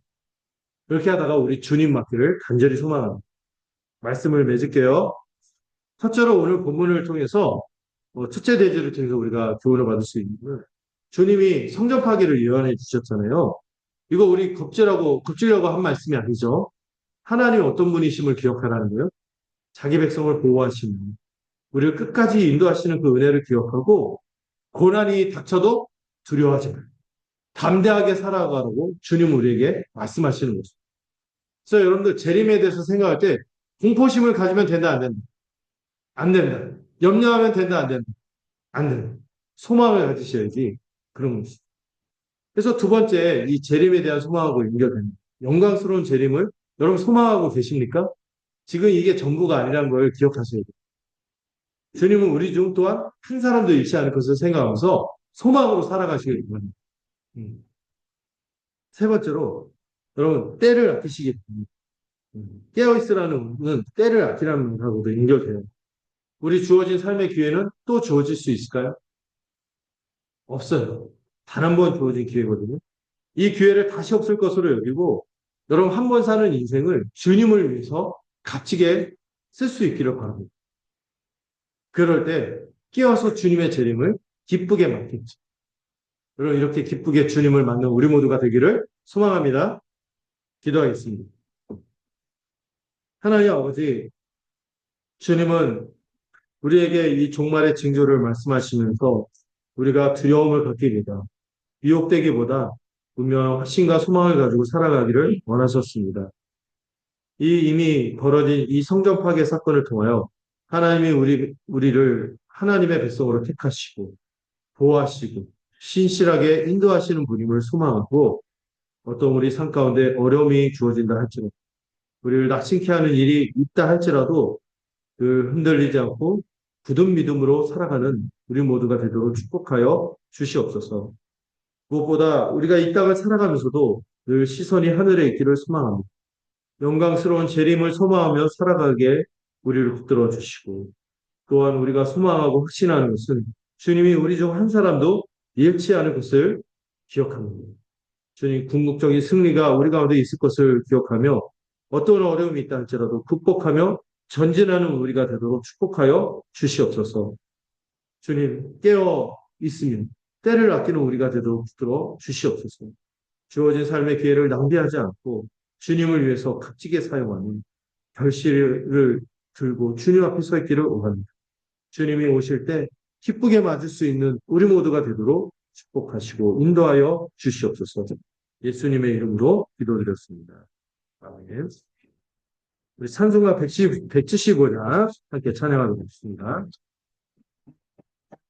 그렇게 하다가 우리 주님 맡기를 간절히 소망합니다. 말씀을 맺을게요. 첫째로 오늘 본문을 통해서 첫째 대지를 통해서 우리가 교훈을 받을 수 있는 건 주님이 성전 파괴를 예언해 주셨잖아요. 이거 우리 겁주려고 한 말씀이 아니죠. 하나님이 어떤 분이심을 기억하라는 거예요. 자기 백성을 보호하시는 우리를 끝까지 인도하시는 그 은혜를 기억하고 고난이 닥쳐도 두려워하지 말고 담대하게 살아가라고 주님 우리에게 말씀하시는 거죠. 그래서 여러분들 재림에 대해서 생각할 때 공포심을 가지면 된다, 안 된다? 안 된다. 염려하면 된다, 안 된다? 안 된다. 소망을 가지셔야지. 그런 것이. 그래서 두 번째, 이 재림에 대한 소망하고 연결됩니다. 영광스러운 재림을 여러분 소망하고 계십니까? 지금 이게 전부가 아니라는 걸 기억하셔야 돼요. 주님은 우리 중 또한 한 사람도 잃지 않을 것을 생각하면서 소망으로 살아가시길 바랍니다. 세 번째로, 여러분, 때를 아끼시기 바랍니다. 깨어있으라는 는 때를 아끼라는 하고도 연결돼요. 우리 주어진 삶의 기회는 또 주어질 수 있을까요? 없어요. 단 한 번 주어진 기회거든요. 이 기회를 다시 없을 것으로 여기고, 여러분 한 번 사는 인생을 주님을 위해서 값지게 쓸 수 있기를 바랍니다. 그럴 때 깨어서 주님의 재림을 기쁘게 맞겠죠. 여러분 이렇게 기쁘게 주님을 맞는 우리 모두가 되기를 소망합니다. 기도하겠습니다. 하나님 아버지, 주님은 우리에게 이 종말의 징조를 말씀하시면서 우리가 두려움을 갖기보다 미혹되기보다 분명 확신과 소망을 가지고 살아가기를 원하셨습니다. 이 이미 벌어진 이 성전 파괴 사건을 통하여 하나님이 우리를 하나님의 백성으로 택하시고 보호하시고 신실하게 인도하시는 분임을 소망하고 어떤 우리 삶 가운데 어려움이 주어진다 할지라도 우리를 낙심케 하는 일이 있다 할지라도 그 흔들리지 않고 굳은 믿음으로 살아가는 우리 모두가 되도록 축복하여 주시옵소서. 무엇보다 우리가 이 땅을 살아가면서도 늘 시선이 하늘에 있기를 소망합니다. 영광스러운 재림을 소망하며 살아가게 우리를 붙들어 주시고 또한 우리가 소망하고 확신하는 것은 주님이 우리 중 한 사람도 잃지 않을 것을 기억합니다. 주님 궁극적인 승리가 우리 가운데 있을 것을 기억하며 어떤 어려움이 있다 할지라도 극복하며 전진하는 우리가 되도록 축복하여 주시옵소서. 주님 깨어 있으면 때를 아끼는 우리가 되도록 붙들어 주시옵소서. 주어진 삶의 기회를 낭비하지 않고 주님을 위해서 값지게 사용하는 결실을 들고 주님 앞에 서 있기를 원합니다. 주님이 오실 때 기쁘게 맞을 수 있는 우리 모두가 되도록 축복하시고 인도하여 주시옵소서. 예수님의 이름으로 기도드렸습니다. 아멘. 우리 찬송가 175장 함께 찬양하도록 하겠습니다.